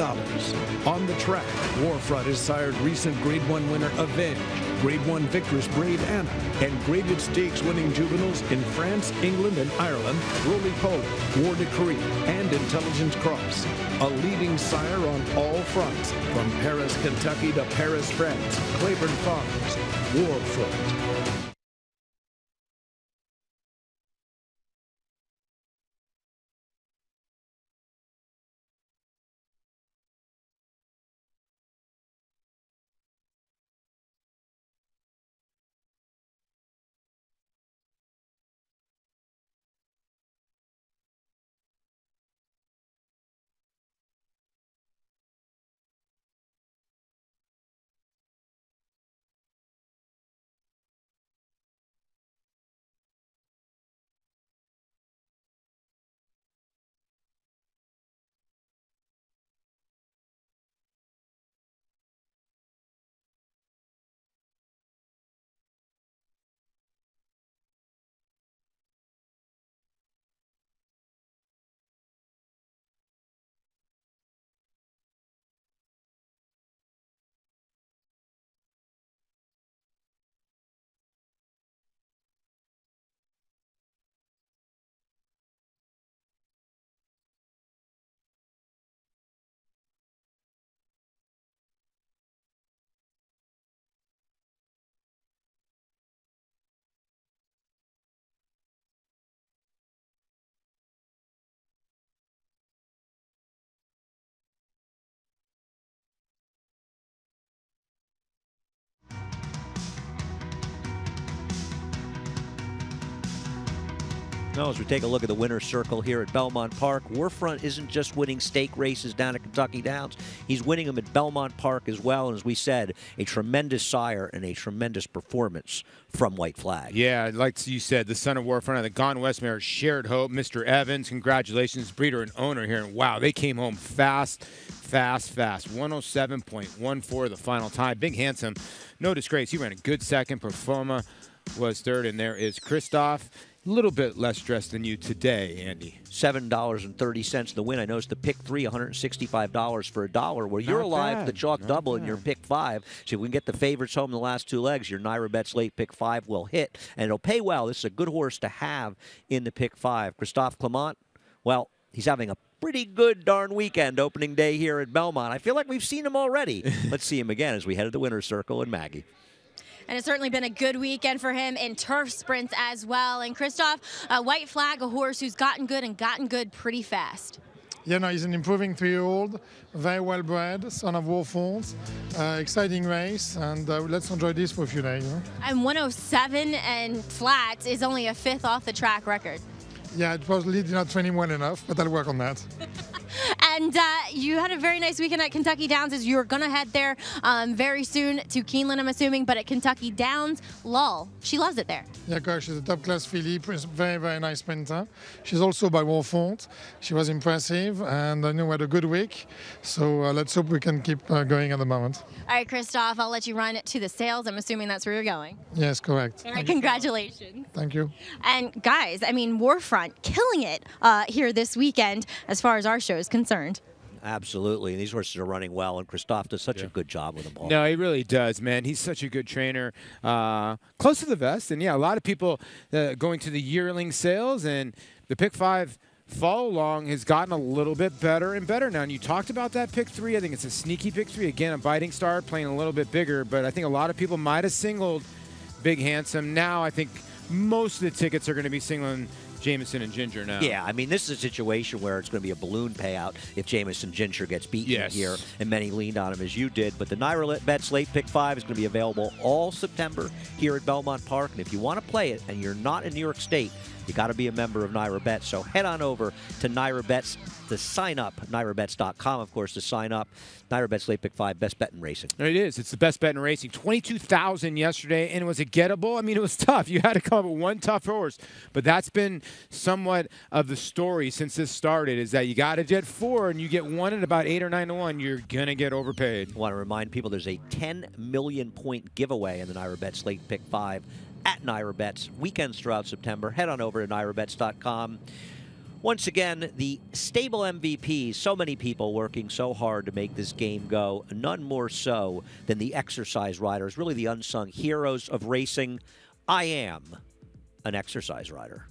On the track, Warfront has sired recent Grade 1 winner Avenge, Grade 1 victors Brave Anna, and graded stakes winning juveniles in France, England, and Ireland, Roly Poly, War Decree, and Intelligence Cross. A leading sire on all fronts, from Paris, Kentucky to Paris, France. Claiborne Farms, Warfront. Now, as we take a look at the winner's circle here at Belmont Park, Warfront isn't just winning stake races down at Kentucky Downs. He's winning them at Belmont Park as well. And as we said, a tremendous sire and a tremendous performance from White Flag. Yeah, like you said, the son of Warfront of the Gone West mare, Shared Hope. Mr. Evans, congratulations, breeder and owner here. And wow, they came home fast. 107.14 the final time. Big Handsome, no disgrace. He ran a good second. Performa was third. And there is Christophe. A little bit less dressed than you today, Andy. $7.30 the win. I noticed the pick 3, $165 for $1. Where you're alive, the chalk double in your pick 5. So if we can get the favorites home in the last 2 legs, your Naira Bets late pick 5 will hit. And it'll pay well. This is a good horse to have in the pick 5. Christophe Clement, well, he's having a pretty good darn weekend opening day here at Belmont. I feel like we've seen him already. Let's see him again as we head to the winner's circle and Maggie. And it's certainly been a good weekend for him in turf sprints as well. And Christophe, White Flag, a horse who's gotten good pretty fast. Yeah, no, he's an improving 3-year-old, very well bred, son of Warfront. Exciting race, and let's enjoy this for a few days. Huh? And 107 and flat is only a 5th off the track record. Yeah, it was leading not training well enough, but I'll work on that. And And you had a very nice weekend at Kentucky Downs as you're going to head there very soon to Keeneland, I'm assuming. But at Kentucky Downs, Lol, she loves it there. Yeah, gosh, she's a top-class filly, very, very nice sprinter. She's also by Wolfont. She was impressive, and I know we had a good week. So let's hope we can keep going at the moment. All right, Christoph, I'll let you run to the sales. I'm assuming that's where you're going. Yes, correct. All right, congratulations. Thank you. And guys, I mean, Warfront killing it here this weekend as far as our show is concerned. Absolutely. And these horses are running well, and Christoph does such a good job with them all. No, he really does, man. He's such a good trainer. Close to the vest. And, yeah, a lot of people going to the yearling sales, and the pick 5 follow along has gotten a little bit better and better now. And you talked about that pick 3. I think it's a sneaky pick 3. Again, a biting star playing a little bit bigger, but I think a lot of people might have singled Big Handsome. Now I think most of the tickets are going to be singling Jameson and Ginger now. Yeah, I mean, this is a situation where it's going to be a balloon payout if Jameson Ginger gets beaten here, and many leaned on him as you did. But the Naira Bets Late Pick 5 is going to be available all September here at Belmont Park. And if you want to play it and you're not in New York State, you got to be a member of Naira Bets. So head on over to Naira Bets to sign up. NairaBets.com, of course, to sign up. Naira Bets Late Pick 5, best bet in racing. It is. It's the best bet in racing. 22,000 yesterday, and was it gettable? I mean, it was tough. You had to come up with one tough horse. But that's been somewhat of the story since this started, is that you got to get 4, and you get 1 at about 8 or 9 to 1. You're going to get overpaid. I want to remind people there's a 10 million point giveaway in the Naira Bets Late Pick 5 at Naira Bets weekends throughout September. Head on over to NairaBets.com. Once again, the stable MVPs, so many people working so hard to make this game go, none more so than the exercise riders, really the unsung heroes of racing. I am an exercise rider.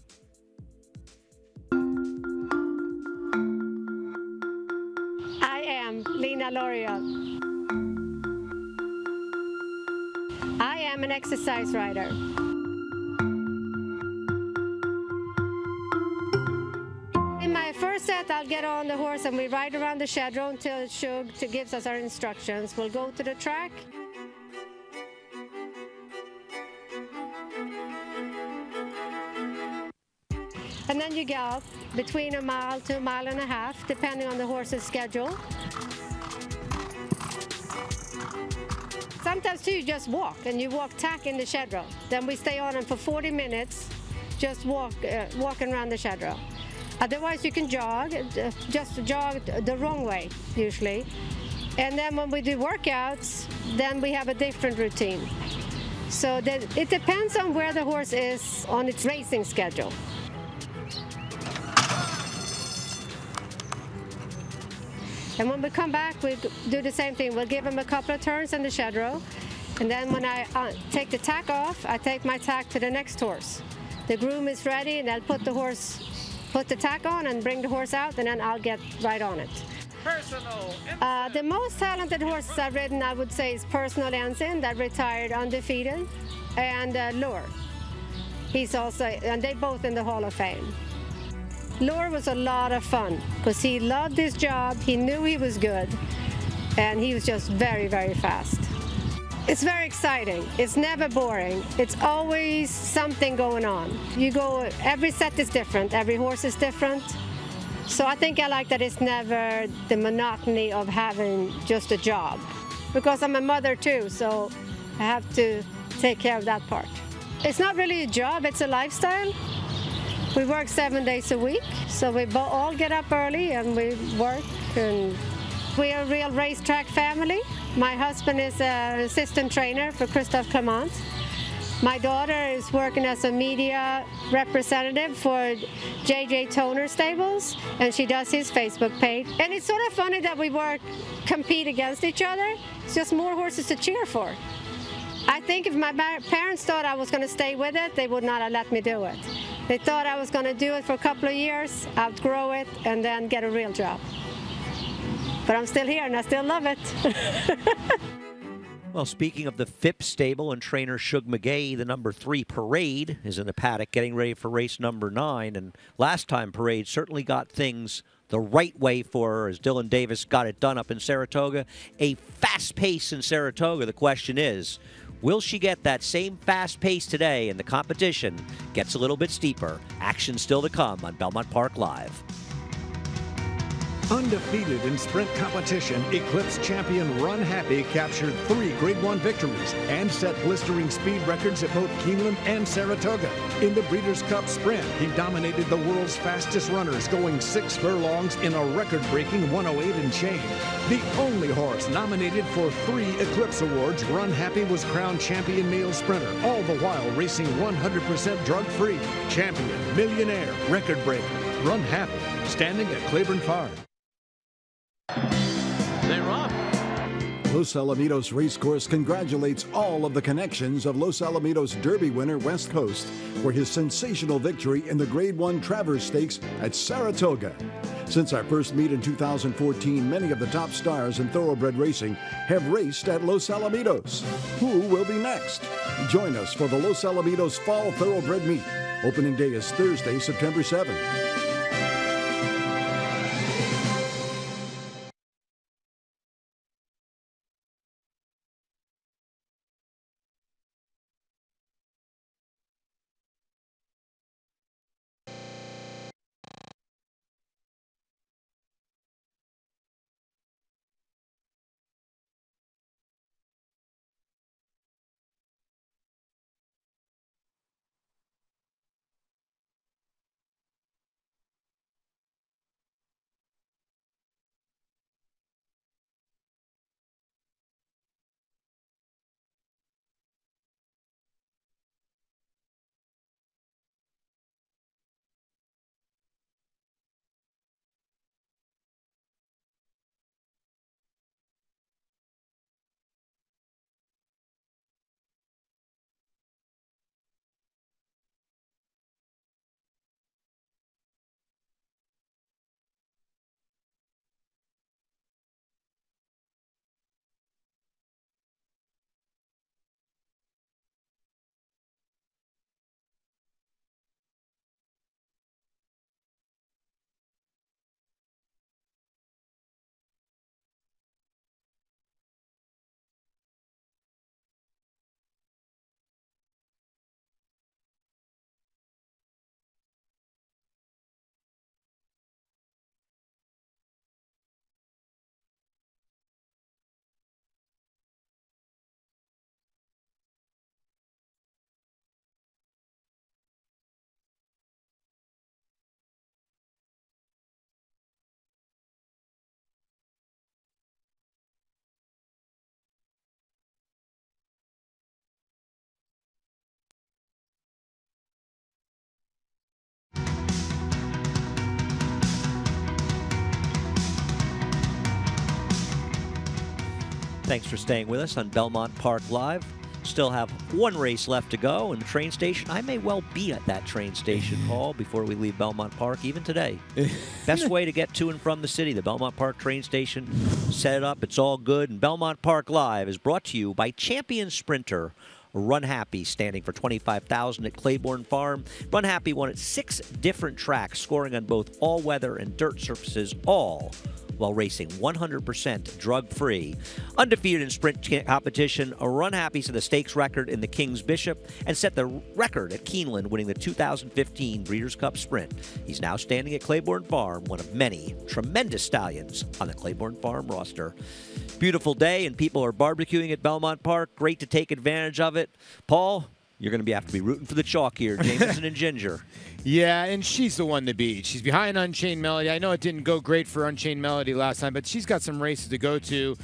I am Lena L'Oreal. I am an exercise rider. In my first set, I'll get on the horse and we ride around the Shadrow until Shug gives us our instructions. We'll go to the track. And then you gallop between a mile to a mile and a half, depending on the horse's schedule. Sometimes too, you just walk, and you walk tack in the Shadrow. Then we stay on him for 40 minutes, just walking around the Shadrow. Otherwise, you can jog, just jog the wrong way, usually. And then when we do workouts, then we have a different routine. So it depends on where the horse is on its racing schedule. And when we come back, we do the same thing. We'll give him a couple of turns in the Shadrow. And then when I take the tack off, I take my tack to the next horse. The groom is ready, and I'll put the tack on and bring the horse out, and then I'll get right on it. The most talented horses I've ridden, I would say, is Personal Ensign, that retired undefeated, and Lure. He's also, and they both in the Hall of Fame. Lure was a lot of fun because he loved his job, he knew he was good, and he was just very, very fast. It's very exciting. It's never boring. It's always something going on. Every set is different, every horse is different. So I think I like that it's never the monotony of having just a job. Because I'm a mother too, so I have to take care of that part. It's not really a job, it's a lifestyle. We work 7 days a week, so we all get up early and we work. And we're a real racetrack family. My husband is an assistant trainer for Christophe Clement. My daughter is working as a media representative for JJ Toner Stables, and she does his Facebook page. And it's sort of funny that we compete against each other. It's just more horses to cheer for. I think if my parents thought I was going to stay with it, they would not have let me do it. They thought I was going to do it for a couple of years, outgrow it, and then get a real job. But I'm still here, and I still love it. Well, speaking of the Phipps stable and trainer Shug McGay, the number 3 Parade is in the paddock getting ready for race number 9. And last time Parade certainly got things the right way for her as Dylan Davis got it done up in Saratoga. A fast pace in Saratoga. The question is, will she get that same fast pace today? And the competition gets a little bit steeper. Action still to come on Belmont Park Live. Undefeated in sprint competition, Eclipse champion Run Happy captured 3 Grade 1 victories and set blistering speed records at both Keeneland and Saratoga. In the Breeders' Cup Sprint, he dominated the world's fastest runners, going 6 furlongs in a record-breaking 108 and change. The only horse nominated for 3 Eclipse Awards, Run Happy was crowned champion male sprinter, all the while racing 100% drug-free. Champion, millionaire, record breaker, Run Happy, standing at Claiborne Farm. They're off. Los Alamitos Racecourse congratulates all of the connections of Los Alamitos Derby winner West Coast for his sensational victory in the Grade 1 Travers Stakes at Saratoga. Since our first meet in 2014, many of the top stars in thoroughbred racing have raced at Los Alamitos. Who will be next? Join us for the Los Alamitos Fall Thoroughbred Meet. Opening day is Thursday, September 7th. Thanks for staying with us on Belmont Park Live. Still have one race left to go in the train station. I may well be at that train station, Paul, before we leave Belmont Park, even today. Best way to get to and from the city, the Belmont Park train station. Set it up, it's all good. And Belmont Park Live is brought to you by champion sprinter Run Happy, standing for $25,000 at Claiborne Farm. Run Happy won at 6 different tracks, scoring on both all-weather and dirt surfaces, all while racing 100% drug-free. Undefeated in sprint competition, Run Happy set the stakes record in the King's Bishop and set the record at Keeneland, winning the 2015 Breeders' Cup Sprint. He's now standing at Claiborne Farm, one of many tremendous stallions on the Claiborne Farm roster. Beautiful day, and people are barbecuing at Belmont Park. Great to take advantage of it. Paul, you're going to have to be rooting for the chalk here, Jameson and Ginger. Yeah, and she's the one to beat. She's behind Unchained Melody. I know it didn't go great for Unchained Melody last time, but she's got some races to go to.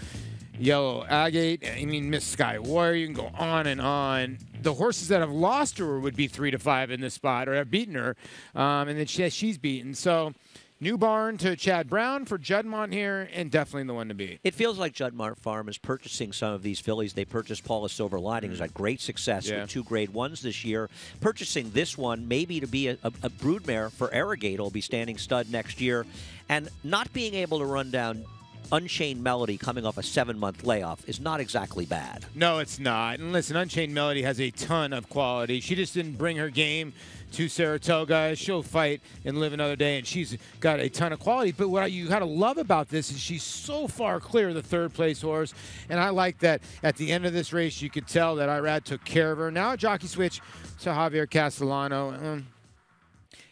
Yellow Agate, Miss Sky Warrior, you can go on and on. The horses that have lost to her would be 3 to 5 in this spot, or have beaten her, and then she's beaten. So new barn to Chad Brown for Juddmonte here, and definitely the one to beat. It feels like Juddmonte Farm is purchasing some of these fillies. They purchased Paula Silver Lining, who's had great success with 2 Grade 1s this year. Purchasing this one maybe to be a broodmare for Arrogate, will be standing stud next year. And not being able to run down Unchained Melody coming off a 7-month layoff is not exactly bad. No, it's not. And listen, Unchained Melody has a ton of quality. She just didn't bring her game to Saratoga. She'll fight and live another day, and she's got a ton of quality. But what you got to love about this is she's so far clear of the 3rd-place horse, and I like that at the end of this race you could tell that Irad took care of her. Now a jockey switch to Javier Castellano.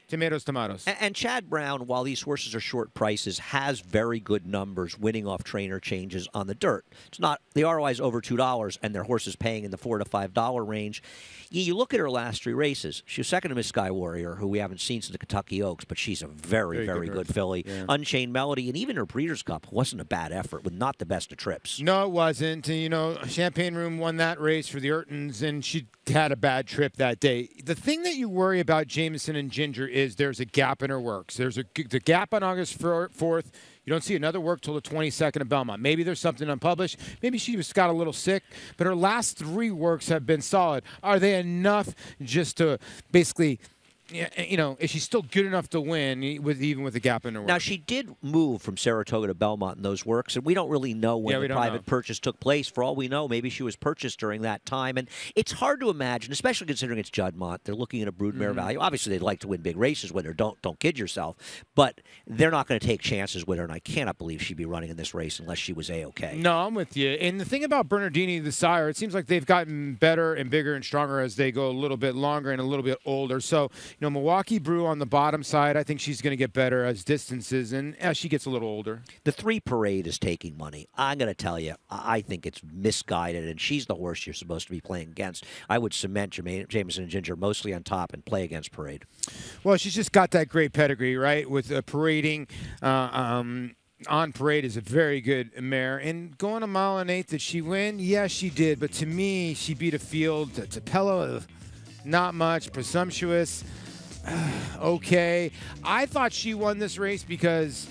Tomatoes, tomatoes. And Chad Brown, while these horses are short prices, has very good numbers winning off trainer changes on the dirt. It's not the ROI is over $2, and their horse is paying in the $4 to $5 range. You look at her last 3 races. She was second to Miss Sky Warrior, who we haven't seen since the Kentucky Oaks, but she's a very, very good filly. Yeah. Unchained Melody, and even her Breeders' Cup wasn't a bad effort, with not the best of trips. No, it wasn't. You know, Champagne Room won that race for the Urtons, and she had a bad trip that day. The thing that you worry about Jameson and Ginger is there's a gap in her works. There's the gap on August 4th. You don't see another work till the 22nd of Belmont. Maybe there's something unpublished. Maybe she just got a little sick. But her last 3 works have been solid. Are they enough just to basically, you know, is she still good enough to win even with the gap in her work? Now, she did move from Saratoga to Belmont in those works, and we don't really know when the private purchase took place. For all we know, maybe she was purchased during that time. And it's hard to imagine, especially considering it's Juddmonte. They're looking at a broodmare value. Obviously, they'd like to win big races with her. Don't kid yourself. But they're not going to take chances with her, and I cannot believe she'd be running in this race unless she was A-OK. No, I'm with you. And the thing about Bernardini, the sire, it seems like they've gotten better and bigger and stronger as they go a little bit longer and a little bit older. So, you know, Milwaukee Brew on the bottom side, I think she's going to get better as distances and as she gets a little older. The 3 Parade is taking money. I'm going to tell you, I think it's misguided, and she's the horse you're supposed to be playing against. I would cement Jameson and Ginger mostly on top and play against Parade. Well, she's just got that great pedigree, right, with parading. On Parade is a very good mare. And going 1.8 miles, did she win? Yeah, she did. But to me, she beat a field. Tapella, not much. Presumptuous. Okay. I thought she won this race because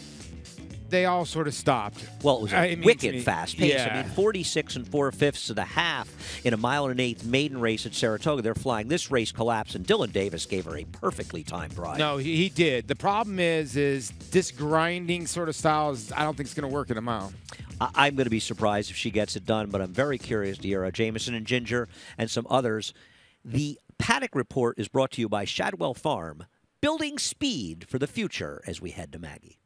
they all sort of stopped. Well, it was a wicked fast pace. Yeah. I mean, 46 4/5 of the half in 1.8 miles maiden race at Saratoga. They're flying. This race collapsed, and Dylan Davis gave her a perfectly timed ride. No, he did. The problem is this grinding sort of style I don't think it's going to work in a mile. I'm going to be surprised if she gets it done, but I'm very curious to hear Jameson and Ginger and some others. The Paddock Report is brought to you by Shadwell Farm, building speed for the future as we head to Maggie.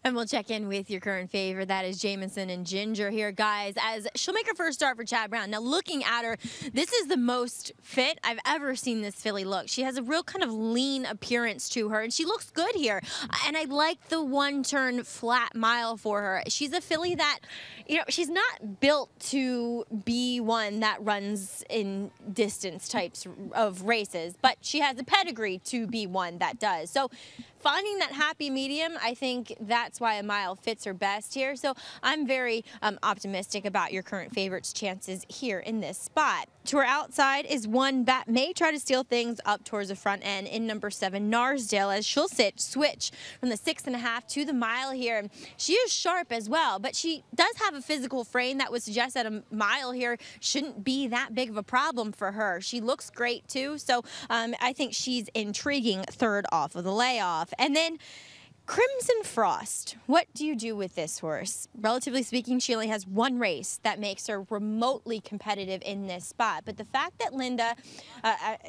And we'll check in with your current favorite. That is Jameson and Ginger here, guys, as she'll make her first start for Chad Brown. Now, looking at her, this is the most fit I've ever seen this filly look. She has a real kind of lean appearance to her, and she looks good here. And I like the 1-turn flat mile for her. She's a filly that, you know, she's not built to be one that runs in distance types of races, but she has a pedigree to be one that does. So finding that happy medium, I think that's why 1 mile fits her best here. So I'm very optimistic about your current favorite's chances here in this spot. To her outside is one that may try to steal things up towards the front end in number 7, Narsdale, as she'll switch from the 6.5 to the mile here. And she is sharp as well, but she does have a physical frame that would suggest that 1 mile here shouldn't be that big of a problem for her. She looks great too, so I think she's intriguing third off of the layoff. And then Crimson Frost, what do you do with this horse? Relatively speaking, she only has 1 race that makes her remotely competitive in this spot. But the fact that Linda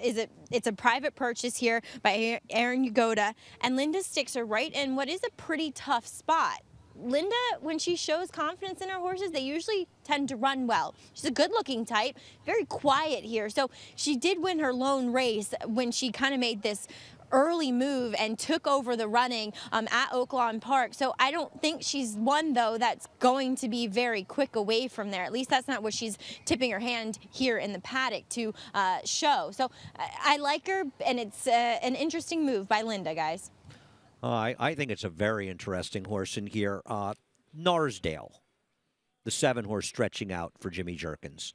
it's a private purchase here by Aaron Yagoda, and Linda sticks her right in what is a pretty tough spot. Linda, when she shows confidence in her horses, they usually tend to run well. She's a good-looking type, very quiet here. So she did win her lone race when she kind of made this early move and took over the running at Oaklawn Park. So I don't think she's one, though, that's going to be very quick away from there. At least that's not what she's tipping her hand here in the paddock to show. So I like her, and it's an interesting move by Linda, guys. I think it's a very interesting horse in here. Narsdale, the 7-horse stretching out for Jimmy Jerkins.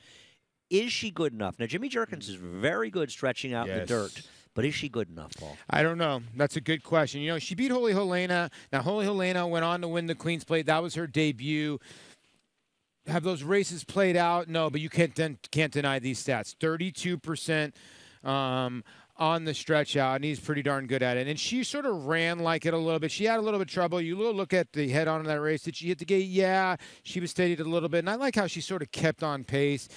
Is she good enough? Now, Jimmy Jerkins is very good stretching out in the dirt. But is she good enough, Paul? I don't know. That's a good question. You know, she beat Holy Helena. Now, Holy Helena went on to win the Queen's Plate. That was her debut. Have those races played out? No, but you can't deny these stats. 32% on the stretch out, and he's pretty darn good at it. And she sort of ran like it a little bit. She had a little bit of trouble. You look at the head-on in that race. Did she hit the gate? Yeah, she was steadied a little bit. And I like how she sort of kept on pace.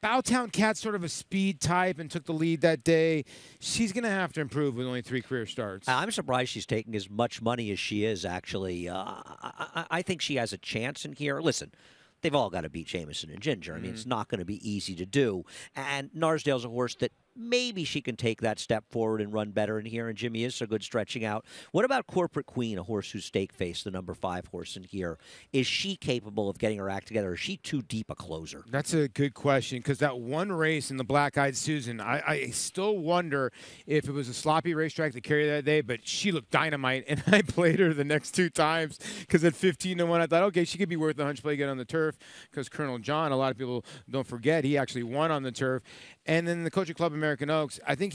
Bowtown Cat's sort of a speed type and took the lead that day. She's going to have to improve with only 3 career starts. I'm surprised she's taking as much money as she is, actually. I think she has a chance in here. Listen, they've all got to beat Jameson and Ginger. I mean, it's not going to be easy to do. And Narsdale's a horse that maybe she can take that step forward and run better in here. And Jimmy is so good stretching out. What about Corporate Queen, a horse who's stake faced, the number 5 horse in here? Is she capable of getting her act together? Or is she too deep a closer? That's a good question, because that one race in the Black-Eyed Susan, I still wonder if it was a sloppy racetrack to carry that day, but she looked dynamite, and I played her the next 2 times because at 15-1, I thought, okay, she could be worth a hunch play again on the turf, because Colonel John, a lot of people don't forget, he actually won on the turf. And then the Coaching Club American Oaks, I think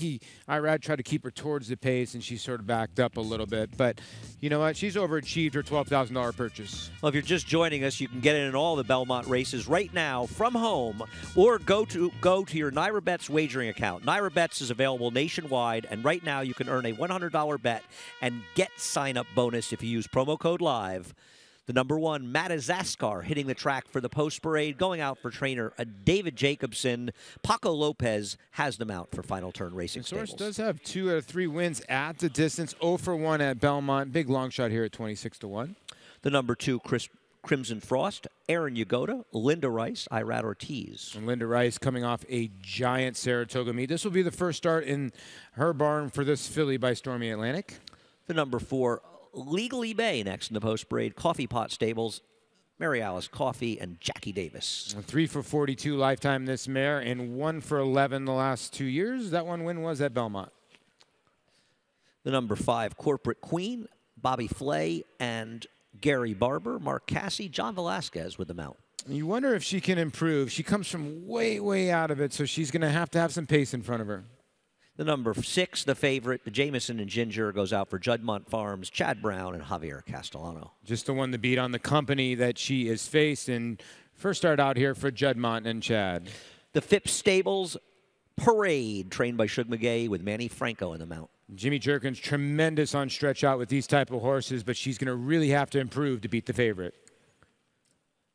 Irad tried to keep her towards the pace, and she sort of backed up a little bit. But you know what? She's overachieved her $12,000 purchase. Well, if you're just joining us, you can get in all the Belmont races right now from home, or go to your Naira Bets wagering account. Naira Bets is available nationwide, and right now you can earn a $100 bet and get sign-up bonus if you use promo code LIVE. The number 1, Madagascar, hitting the track for the post parade, going out for trainer David Jacobson. Paco Lopez has them out for Final Turn Racing Source Stables. does have 2 out of 3 wins at the distance. 0 for 1 at Belmont. Big long shot here at 26-1. The number 2, Crimson Frost, Aaron Yagoda, Linda Rice, Irad Ortiz. And Linda Rice coming off a giant Saratoga meet. This will be the first start in her barn for this filly by Stormy Atlantic. The number 4, Legally Bay, next in the post parade. Coffee Pot Stables, Mary Alice Coffee, and Jackie Davis. 3 for 42 lifetime this mare, and 1 for 11 the last 2 years. That one win was at Belmont. The number 5, Corporate Queen, Bobby Flay, and Gary Barber, Mark Cassie, John Velasquez with the mount. You wonder if she can improve. She comes from way, way out of it, so she's going to have some pace in front of her. The number 6, the favorite, the Jameson and Ginger, goes out for Juddmont Farms, Chad Brown, and Javier Castellano. Just the one to beat on the company that she is faced, and first start out here for Juddmont and Chad. The Phipps Stables Parade, trained by Shug McGay with Manny Franco in the mount. Jimmy Jerkins, tremendous on stretch out with these type of horses, but she's going to really have to improve to beat the favorite.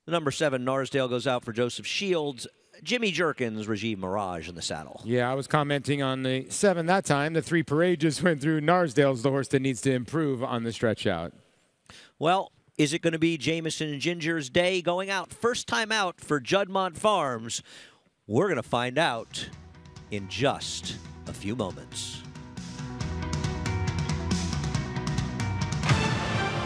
The number 7, Narsdale, goes out for Joseph Shields. Jimmy Jerkins, Rajiv Mirage in the saddle. Yeah, I was commenting on the 7 that time. The 3 parade just went through. Narsdale's the horse that needs to improve on the stretch out. Well, is it going to be Jameson and Ginger's day going out? First time out for Juddmont Farms. We're going to find out in just a few moments.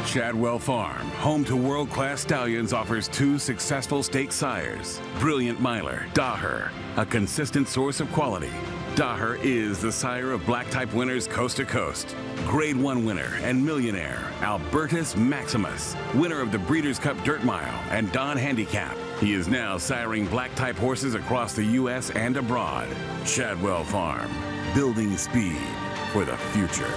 Chadwell Farm, home to world-class stallions, offers 2 successful stake sires. Brilliant Miler, Daher, a consistent source of quality. Daher is the sire of black-type winners coast to coast. Grade 1 winner and millionaire, Albertus Maximus, winner of the Breeders' Cup Dirt Mile and Don Handicap. He is now siring black-type horses across the U.S. and abroad. Chadwell Farm, building speed for the future.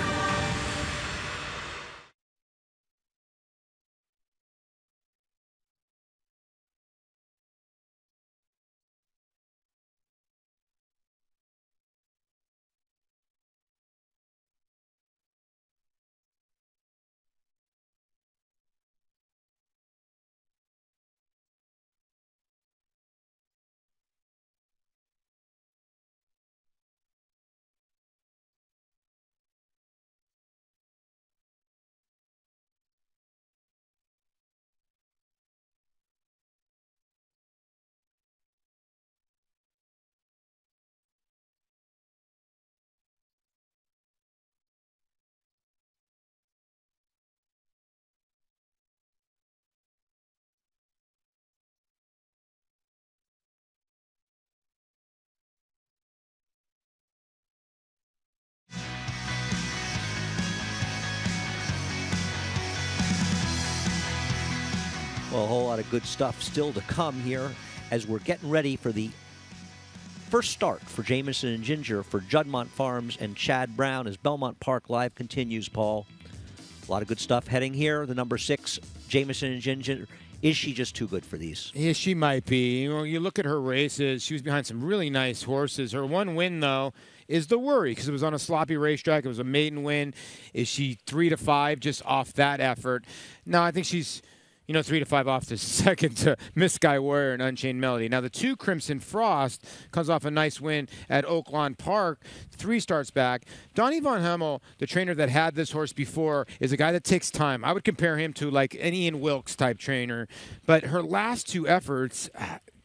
Well, a whole lot of good stuff still to come here as we're getting ready for the first start for Jameson and Ginger for Juddmont Farms and Chad Brown as Belmont Park Live continues, Paul. A lot of good stuff heading here. The number 6, Jameson and Ginger. Is she just too good for these? Yeah, she might be. You know, you look at her races, she was behind some really nice horses. Her one win, though, is the worry because it was on a sloppy racetrack. It was a maiden win. Is she 3 to 5 just off that effort? No, I think she's, 3 to 5 off the second to Miss Sky Warrior and Unchained Melody. Now, the 2, Crimson Frost, comes off a nice win at Oaklawn Park. 3 starts back. Donnie Von Hemmel, the trainer that had this horse before, is a guy that takes time. I would compare him to like an Ian Wilkes type trainer. But her last 2 efforts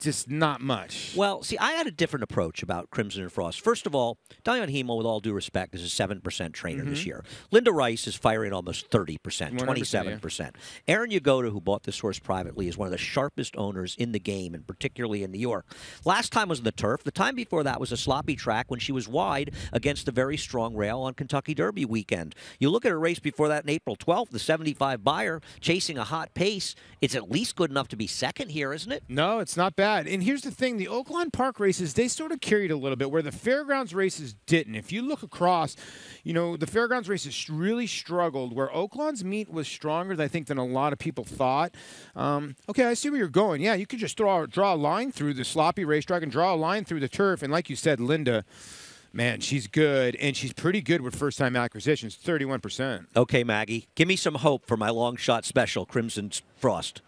just not much. Well, see, I had a different approach about Crimson and Frost. First of all, Diane Hemo, with all due respect, is a 7% trainer this year. Linda Rice is firing almost 30%, 27%. Aaron Yagoda, who bought this horse privately, is one of the sharpest owners in the game, and particularly in New York. Last time was in the turf. The time before that was a sloppy track when she was wide against a very strong rail on Kentucky Derby weekend. You look at her race before that in April 12th, the 75 Buyer, chasing a hot pace. It's at least good enough to be second here, isn't it? No, it's not bad. And here's the thing. The Oaklawn Park races, they sort of carried a little bit where the Fairgrounds races didn't. If you look across, the Fairgrounds races really struggled where Oaklawn's meet was stronger, I think, than a lot of people thought. Okay, I see where you're going. Yeah, you could just draw a line through the sloppy racetrack and draw a line through the turf. And like you said, Linda, man, she's good, and she's pretty good with first-time acquisitions, 31%. Okay, Maggie, give me some hope for my long shot special, Crimson Frost.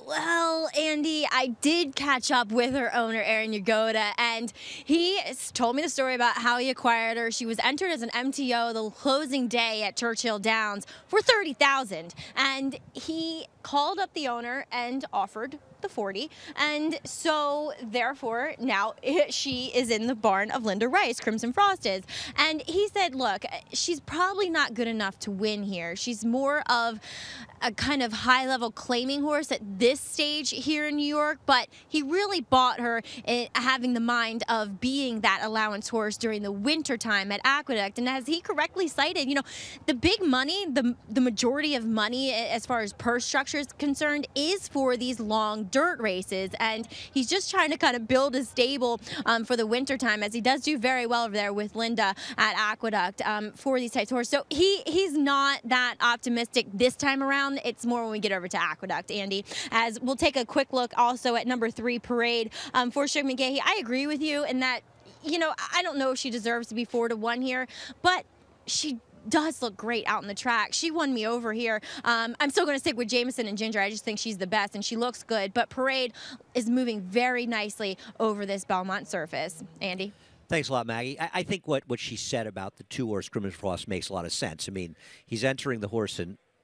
Well, Andy, I did catch up with her owner, Aaron Yagoda, and he told me the story about how he acquired her. She was entered as an MTO the closing day at Churchill Downs for $30,000, and he called up the owner and offered the 40, and so therefore now she is in the barn of Linda Rice. Crimson Frost is, and he said, look, she's probably not good enough to win here. She's more of a kind of high-level claiming horse at this stage here in New York, but he really bought her having the mind of being that allowance horse during the winter time at Aqueduct. And as he correctly cited, the big money, the majority of money as far as purse structure is concerned is for these long dirt races, and he's just trying to kind of build a stable for the winter time, as he does do very well over there with Linda at Aqueduct for these types of horses. So he's not that optimistic this time around. It's more when we get over to Aqueduct, Andy. As we'll take a quick look also at number 3, Parade, for Sugar McGahee. I agree with you in that, I don't know if she deserves to be 4-1 here, but she does look great out in the track. She won me over here. I'm still going to stick with Jameson and Ginger. I just think she's the best, and she looks good. But Parade is moving very nicely over this Belmont surface. Andy? Thanks a lot, Maggie. I think what she said about the 2-horse Crimson Frost makes a lot of sense. I mean, he's entering the horse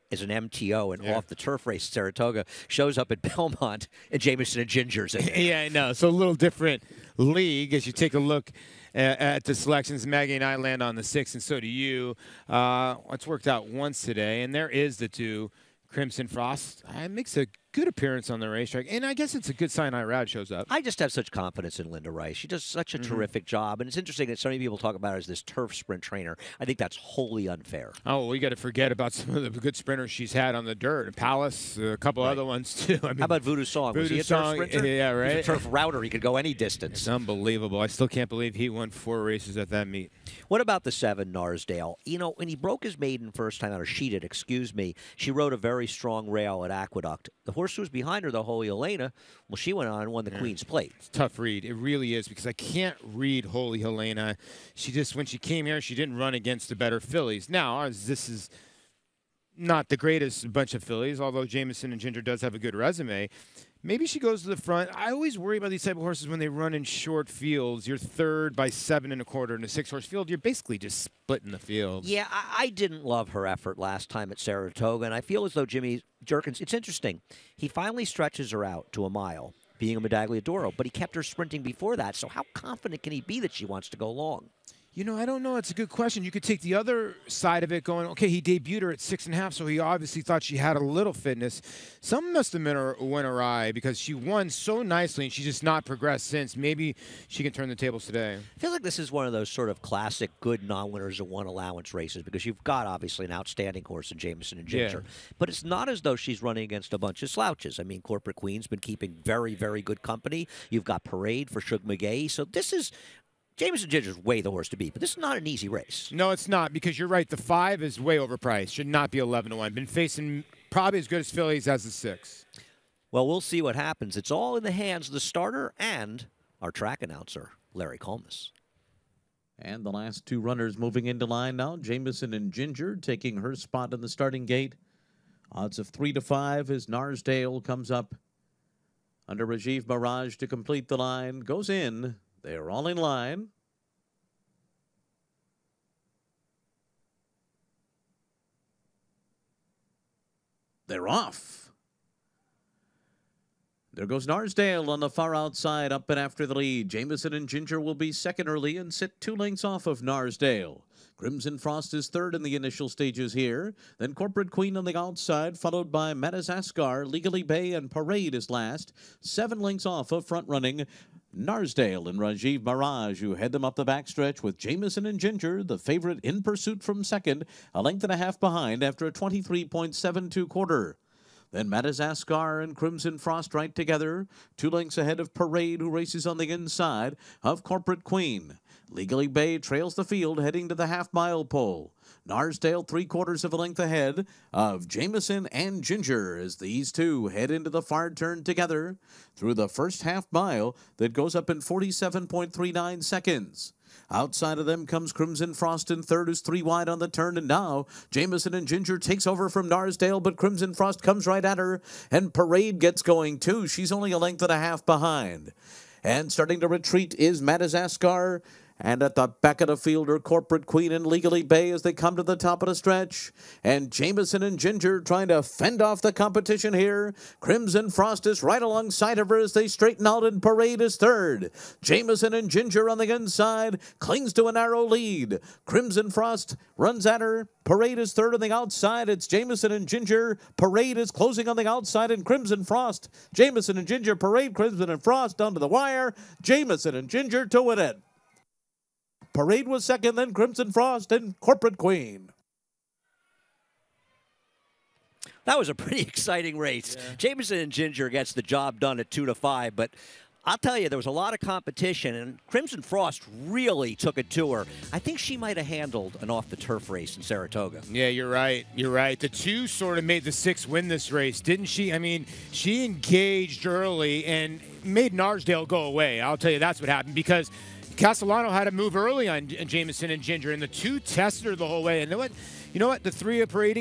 as an MTO and off the turf race, Saratoga, shows up at Belmont, and Jameson and Ginger's in there. Yeah, I know. So a little different league as you take a look at the selections. Maggie and I land on the 6, and so do you. It's worked out once today, and there is the 2, Crimson Frost. It makes a good appearance on the racetrack, and I guess it's a good sign Irad shows up. I just have such confidence in Linda Rice. She does such a terrific job, and it's interesting that so many people talk about her as this turf sprint trainer. I think that's wholly unfair. Oh, we got to forget about some of the good sprinters she's had on the dirt. Palace, a couple other ones, too. I mean, how about Voodoo Song? Was he a turf sprinter? Yeah, right. He's a turf router. He could go any distance. It's unbelievable. I still can't believe he won 4 races at that meet. What about the 7, Narsdale? When he broke his maiden first time out, or she did, she rode a very strong rail at Aqueduct. The horse who was behind her, the Holy Helena, well, she went on and won the Queen's Plate. It's a tough read. It really is, because I can't read Holy Helena. She just, when she came here, she didn't run against the better fillies. Now, this is not the greatest bunch of fillies, although Jameson and Ginger does have a good resume. Maybe she goes to the front. I always worry about these type of horses when they run in short fields. You're third by 7 1/4 in a 6-horse field. You're basically just splitting the field. Yeah, I didn't love her effort last time at Saratoga, and I feel as though Jimmy Jerkins, it's interesting. He finally stretches her out to a mile, being a Medaglia d'Oro, but he kept her sprinting before that, so how confident can he be that she wants to go long? I don't know. It's a good question. You could take the other side of it going, okay, he debuted her at 6 1/2, so he obviously thought she had a little fitness. Something must have went awry because she won so nicely and she's just not progressed since. Maybe she can turn the tables today. I feel like this is one of those sort of classic good non-winners of 1 allowance races because you've got, obviously, an outstanding horse in Jameson and Ginger. Yeah. But it's not as though she's running against a bunch of slouches. I mean, Corporate Queen's been keeping very, very good company. You've got Parade for Sugar McGahee. So this is... Jameson Ginger's way the horse to beat, but this is not an easy race. No, it's not, because you're right. The 5 is way overpriced. Should not be 11-1. Been facing probably as good as fillies as the 6. Well, we'll see what happens. It's all in the hands of the starter and our track announcer, Larry Colmus. And the last 2 runners moving into line now. Jameson and Ginger taking her spot in the starting gate. Odds of 3-5 as Narsdale comes up under Rajiv Mirage to complete the line. Goes in. They're all in line. They're off. There goes Narsdale on the far outside, up and after the lead. Jameson and Ginger will be second early and sit 2 lengths off of Narsdale. Crimson Frost is third in the initial stages here. Then Corporate Queen on the outside, followed by Madagascar, Legally Bay, and Parade is last. 7 lengths off of front-running Narsdale and Rajiv Mirage, who head them up the backstretch with Jameson and Ginger, the favorite in pursuit from second, a length and a half behind after a 23.72 quarter. Then Madagascar and Crimson Frost right together, 2 lengths ahead of Parade, who races on the inside of Corporate Queen. Legally Bay trails the field, heading to the half-mile pole. Narsdale 3/4 of a length ahead of Jameson and Ginger as these two head into the far turn together through the first half mile that goes up in 47.39 seconds. Outside of them comes Crimson Frost in third, who's 3 wide on the turn, and now Jameson and Ginger takes over from Narsdale, but Crimson Frost comes right at her, and Parade gets going too. She's only a length and a half behind. And starting to retreat is Madagascar. And at the back of the field are Corporate Queen and Legally Bay as they come to the top of the stretch. And Jameson and Ginger trying to fend off the competition here. Crimson Frost is right alongside of her as they straighten out, and Parade is third. Jameson and Ginger on the inside, clings to a narrow lead. Crimson Frost runs at her. Parade is third on the outside. It's Jameson and Ginger. Parade is closing on the outside, and Crimson Frost. Jameson and Ginger, Parade, Crimson and Frost down to the wire. Jameson and Ginger to win it. Parade was second, then Crimson Frost and Corporate Queen. That was a pretty exciting race. Yeah. Jameson and Ginger gets the job done at 2-5, but I'll tell you, there was a lot of competition, and Crimson Frost really took it to her. I think she might have handled an off-the-turf race in Saratoga. Yeah, you're right. You're right. The 2 sort of made the 6 win this race, didn't she? I mean, she engaged early and made Narsdale go away. I'll tell you, that's what happened, because Castellano had to move early on Jameson and Ginger, and the 2 tested her the whole way. And you know what? The 3 of Parade,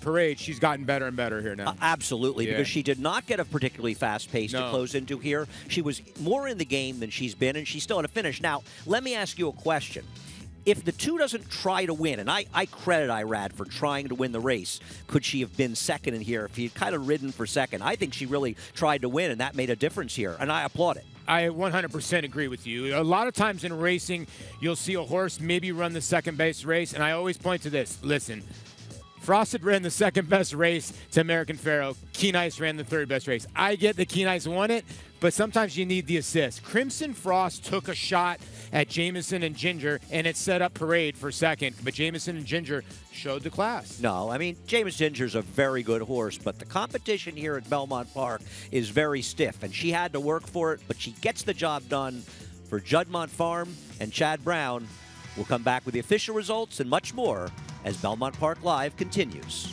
Parade, she's gotten better and better here now. Absolutely, because she did not get a particularly fast pace to close into here. She was more in the game than she's been, and she's still at a finish. Now, let me ask you a question. If the 2 doesn't try to win, and I credit Irad for trying to win the race, could she have been second in here if he had kind of ridden for second? I think she really tried to win, and that made a difference here, and I applaud it. I 100% agree with you. A lot of times in racing, you'll see a horse maybe run the second base race, and I always point to this. Listen, Frost had ran the second best race to American Pharoah. Keen Ice ran the third best race. I get that Keen Ice won it, but sometimes you need the assist. Crimson Frost took a shot at Jameson and Ginger, and it set up Parade for second, but Jameson and Ginger showed the class. No, I mean, Jameson Ginger's a very good horse, but the competition here at Belmont Park is very stiff, and she had to work for it, but she gets the job done for Juddmonte Farm and Chad Brown. We'll come back with the official results and much more as Belmont Park Live continues.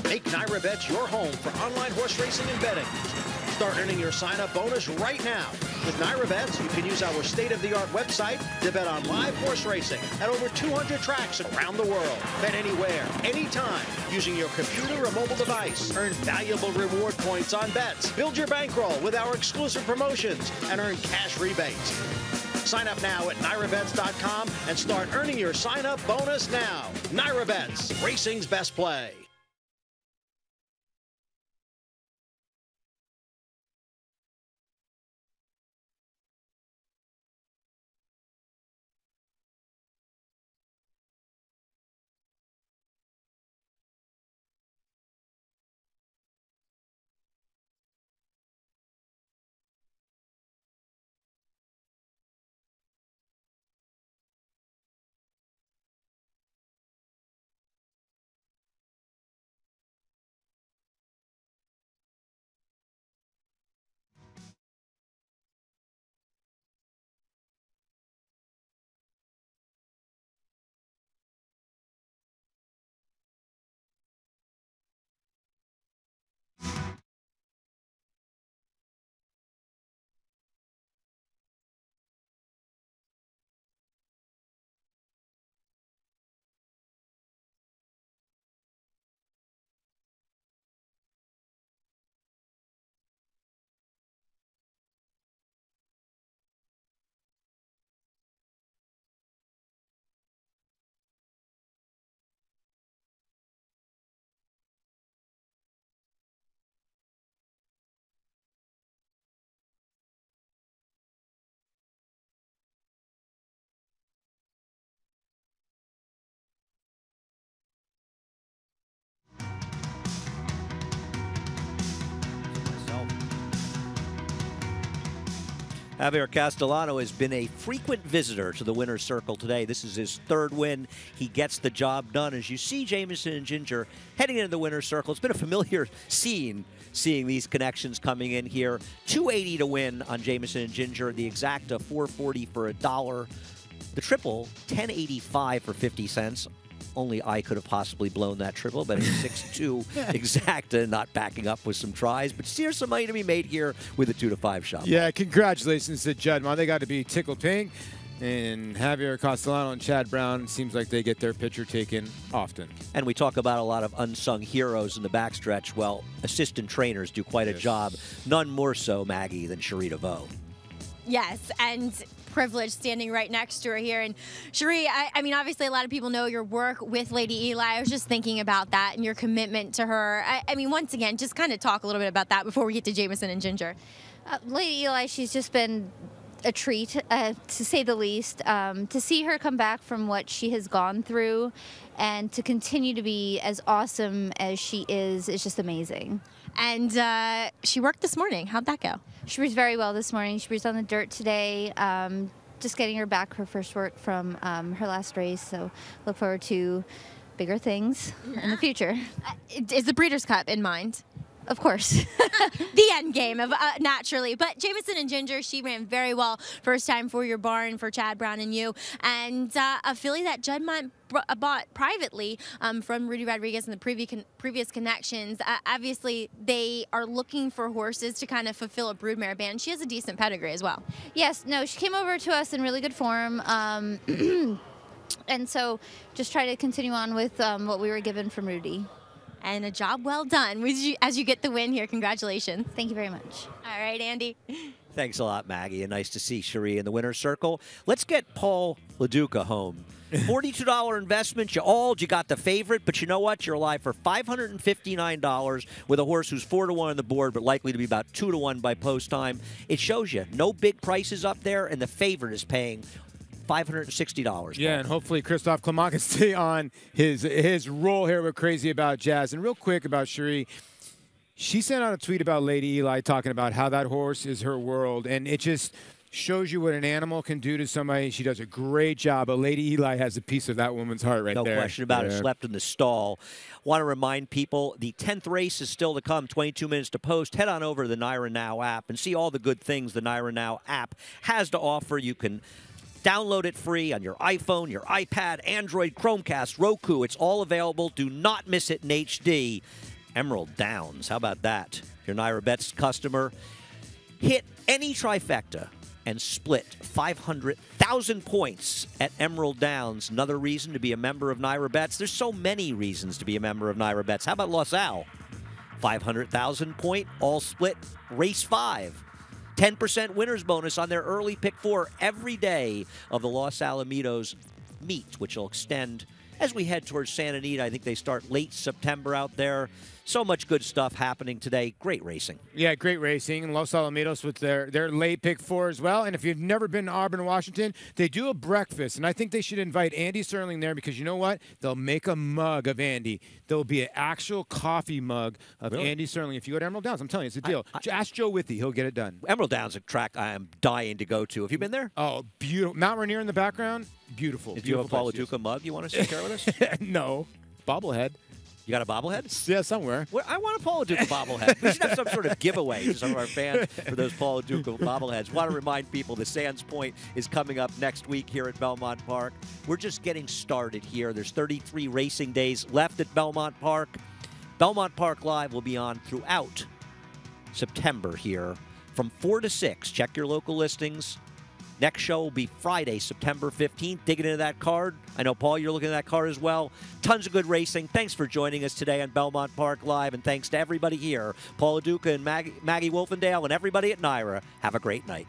Make NyraBets your home for online horse racing and betting. Start earning your sign-up bonus right now. With NyraBets, you can use our state-of-the-art website to bet on live horse racing at over 200 tracks around the world. Bet anywhere, anytime, using your computer or mobile device. Earn valuable reward points on bets. Build your bankroll with our exclusive promotions and earn cash rebates. Sign up now at NyraBets.com and start earning your sign-up bonus now. NyraBets, racing's best play. Javier Castellano has been a frequent visitor to the winner's circle today. This is his third win. He gets the job done. As you see Jamieson and Ginger heading into the winner's circle, it's been a familiar scene seeing these connections coming in here. $280 to win on Jamieson and Ginger. The exacta $440 for $1. The triple $10.85 for 50 cents. Only I could have possibly blown that triple, but it's 6-2 exacta, not backing up with some tries. But here's some money to be made here with a 2 to 5 shot. Yeah, congratulations to Judd. They got to be tickled pink. And Javier Castellano and Chad Brown, seems like they get their picture taken often. And we talk about a lot of unsung heroes in the backstretch. Well, assistant trainers do quite a job. None more so, Maggie, than Cherie DeVoe. Yes, and privileged standing right next to her here. And Cherie, I mean, obviously a lot of people know your work with Lady Eli. I was just thinking about that and your commitment to her. I mean, once again, just kind of talk a little bit about that before we get to Jamieson and Ginger. Lady Eli, she's just been a treat, to say the least. To see her come back from what she has gone through and to continue to be as awesome as she is just amazing. And she worked this morning. How'd that go? She was very well this morning. She was on the dirt today, just getting her back her first work from her last race. So look forward to bigger things in the future. Is the Breeders' Cup in mind? Of course. The end game, of naturally. But Jamieson and Ginger, she ran very well first time for your barn, for Chad Brown and you. And a filly that Judd bought privately from Rudy Rodriguez and the previous connections. Obviously, they are looking for horses to kind of fulfill a broodmare band. She has a decent pedigree as well. Yes, no, she came over to us in really good form. And so just try to continue on with what we were given from Rudy. And a job well done as you get the win here. Congratulations. Thank you very much. All right, Andy. Thanks a lot, Maggie, and nice to see Cherie in the winner's circle. Let's get Paul LaDuca home. $42 investment. You got the favorite, but you know what? You're alive for $559 with a horse who's 4-1 on the board, but likely to be about 2-1 by post time. It shows you no big prices up there, and the favorite is paying $560. Yeah, and hopefully Christophe Clement can stay on his role here with Crazy About Jazz. And real quick about Cherie, she sent out a tweet about Lady Eli talking about how that horse is her world, and it just shows you what an animal can do to somebody. She does a great job, but Lady Eli has a piece of that woman's heart right there. No question about it. Slept in the stall. Want to remind people, the 10th race is still to come, 22 minutes to post. Head on over to the NYRA Now app and see all the good things the NYRA Now app has to offer. You can download it free on your iPhone, your iPad, Android, Chromecast, Roku. It's all available. Do not miss it in HD. Emerald Downs. How about that? If you're NYRA Bets customer, hit any trifecta and split 500,000 points at Emerald Downs. Another reason to be a member of NYRA Bets. There's so many reasons to be a member of NYRA Bets. How about Los Al? 500,000 point, all split, race 5. 10% winner's bonus on their early pick 4 every day of the Los Alamitos meet, which will extend as we head towards Santa Anita. I think they start late September out there. So much good stuff happening today. Great racing. Yeah, great racing. And Los Alamitos with their late pick 4 as well. And if you've never been to Auburn, Washington, they do a breakfast. And I think they should invite Andy Serling there because you know what? They'll make a mug of Andy. There will be an actual coffee mug of Andy Serling. If you go to Emerald Downs, I'm telling you, it's a deal. Ask Joe Withy. He'll get it done. Emerald Downs, a track I am dying to go to. Have you been there? Oh, beautiful. Mount Rainier in the background. Beautiful. Do you have a Paul LaDuca mug you want to share with us? No. Bobblehead. You got a bobblehead? Yeah, somewhere. Well, I want a Paul LaDuca bobblehead. We should have some sort of giveaway to some of our fans for those Paul LaDuca bobbleheads. Want to remind people the Sands Point is coming up next week here at Belmont Park. We're just getting started here. There's 33 racing days left at Belmont Park. Belmont Park Live will be on throughout September here from 4 to 6. Check your local listings. Next show will be Friday, September 15th. Digging into that card. I know, Paul, you're looking at that card as well. Tons of good racing. Thanks for joining us today on Belmont Park Live, and thanks to everybody here, Paul LaDuca and Maggie Wolfendale, and everybody at NYRA. Have a great night.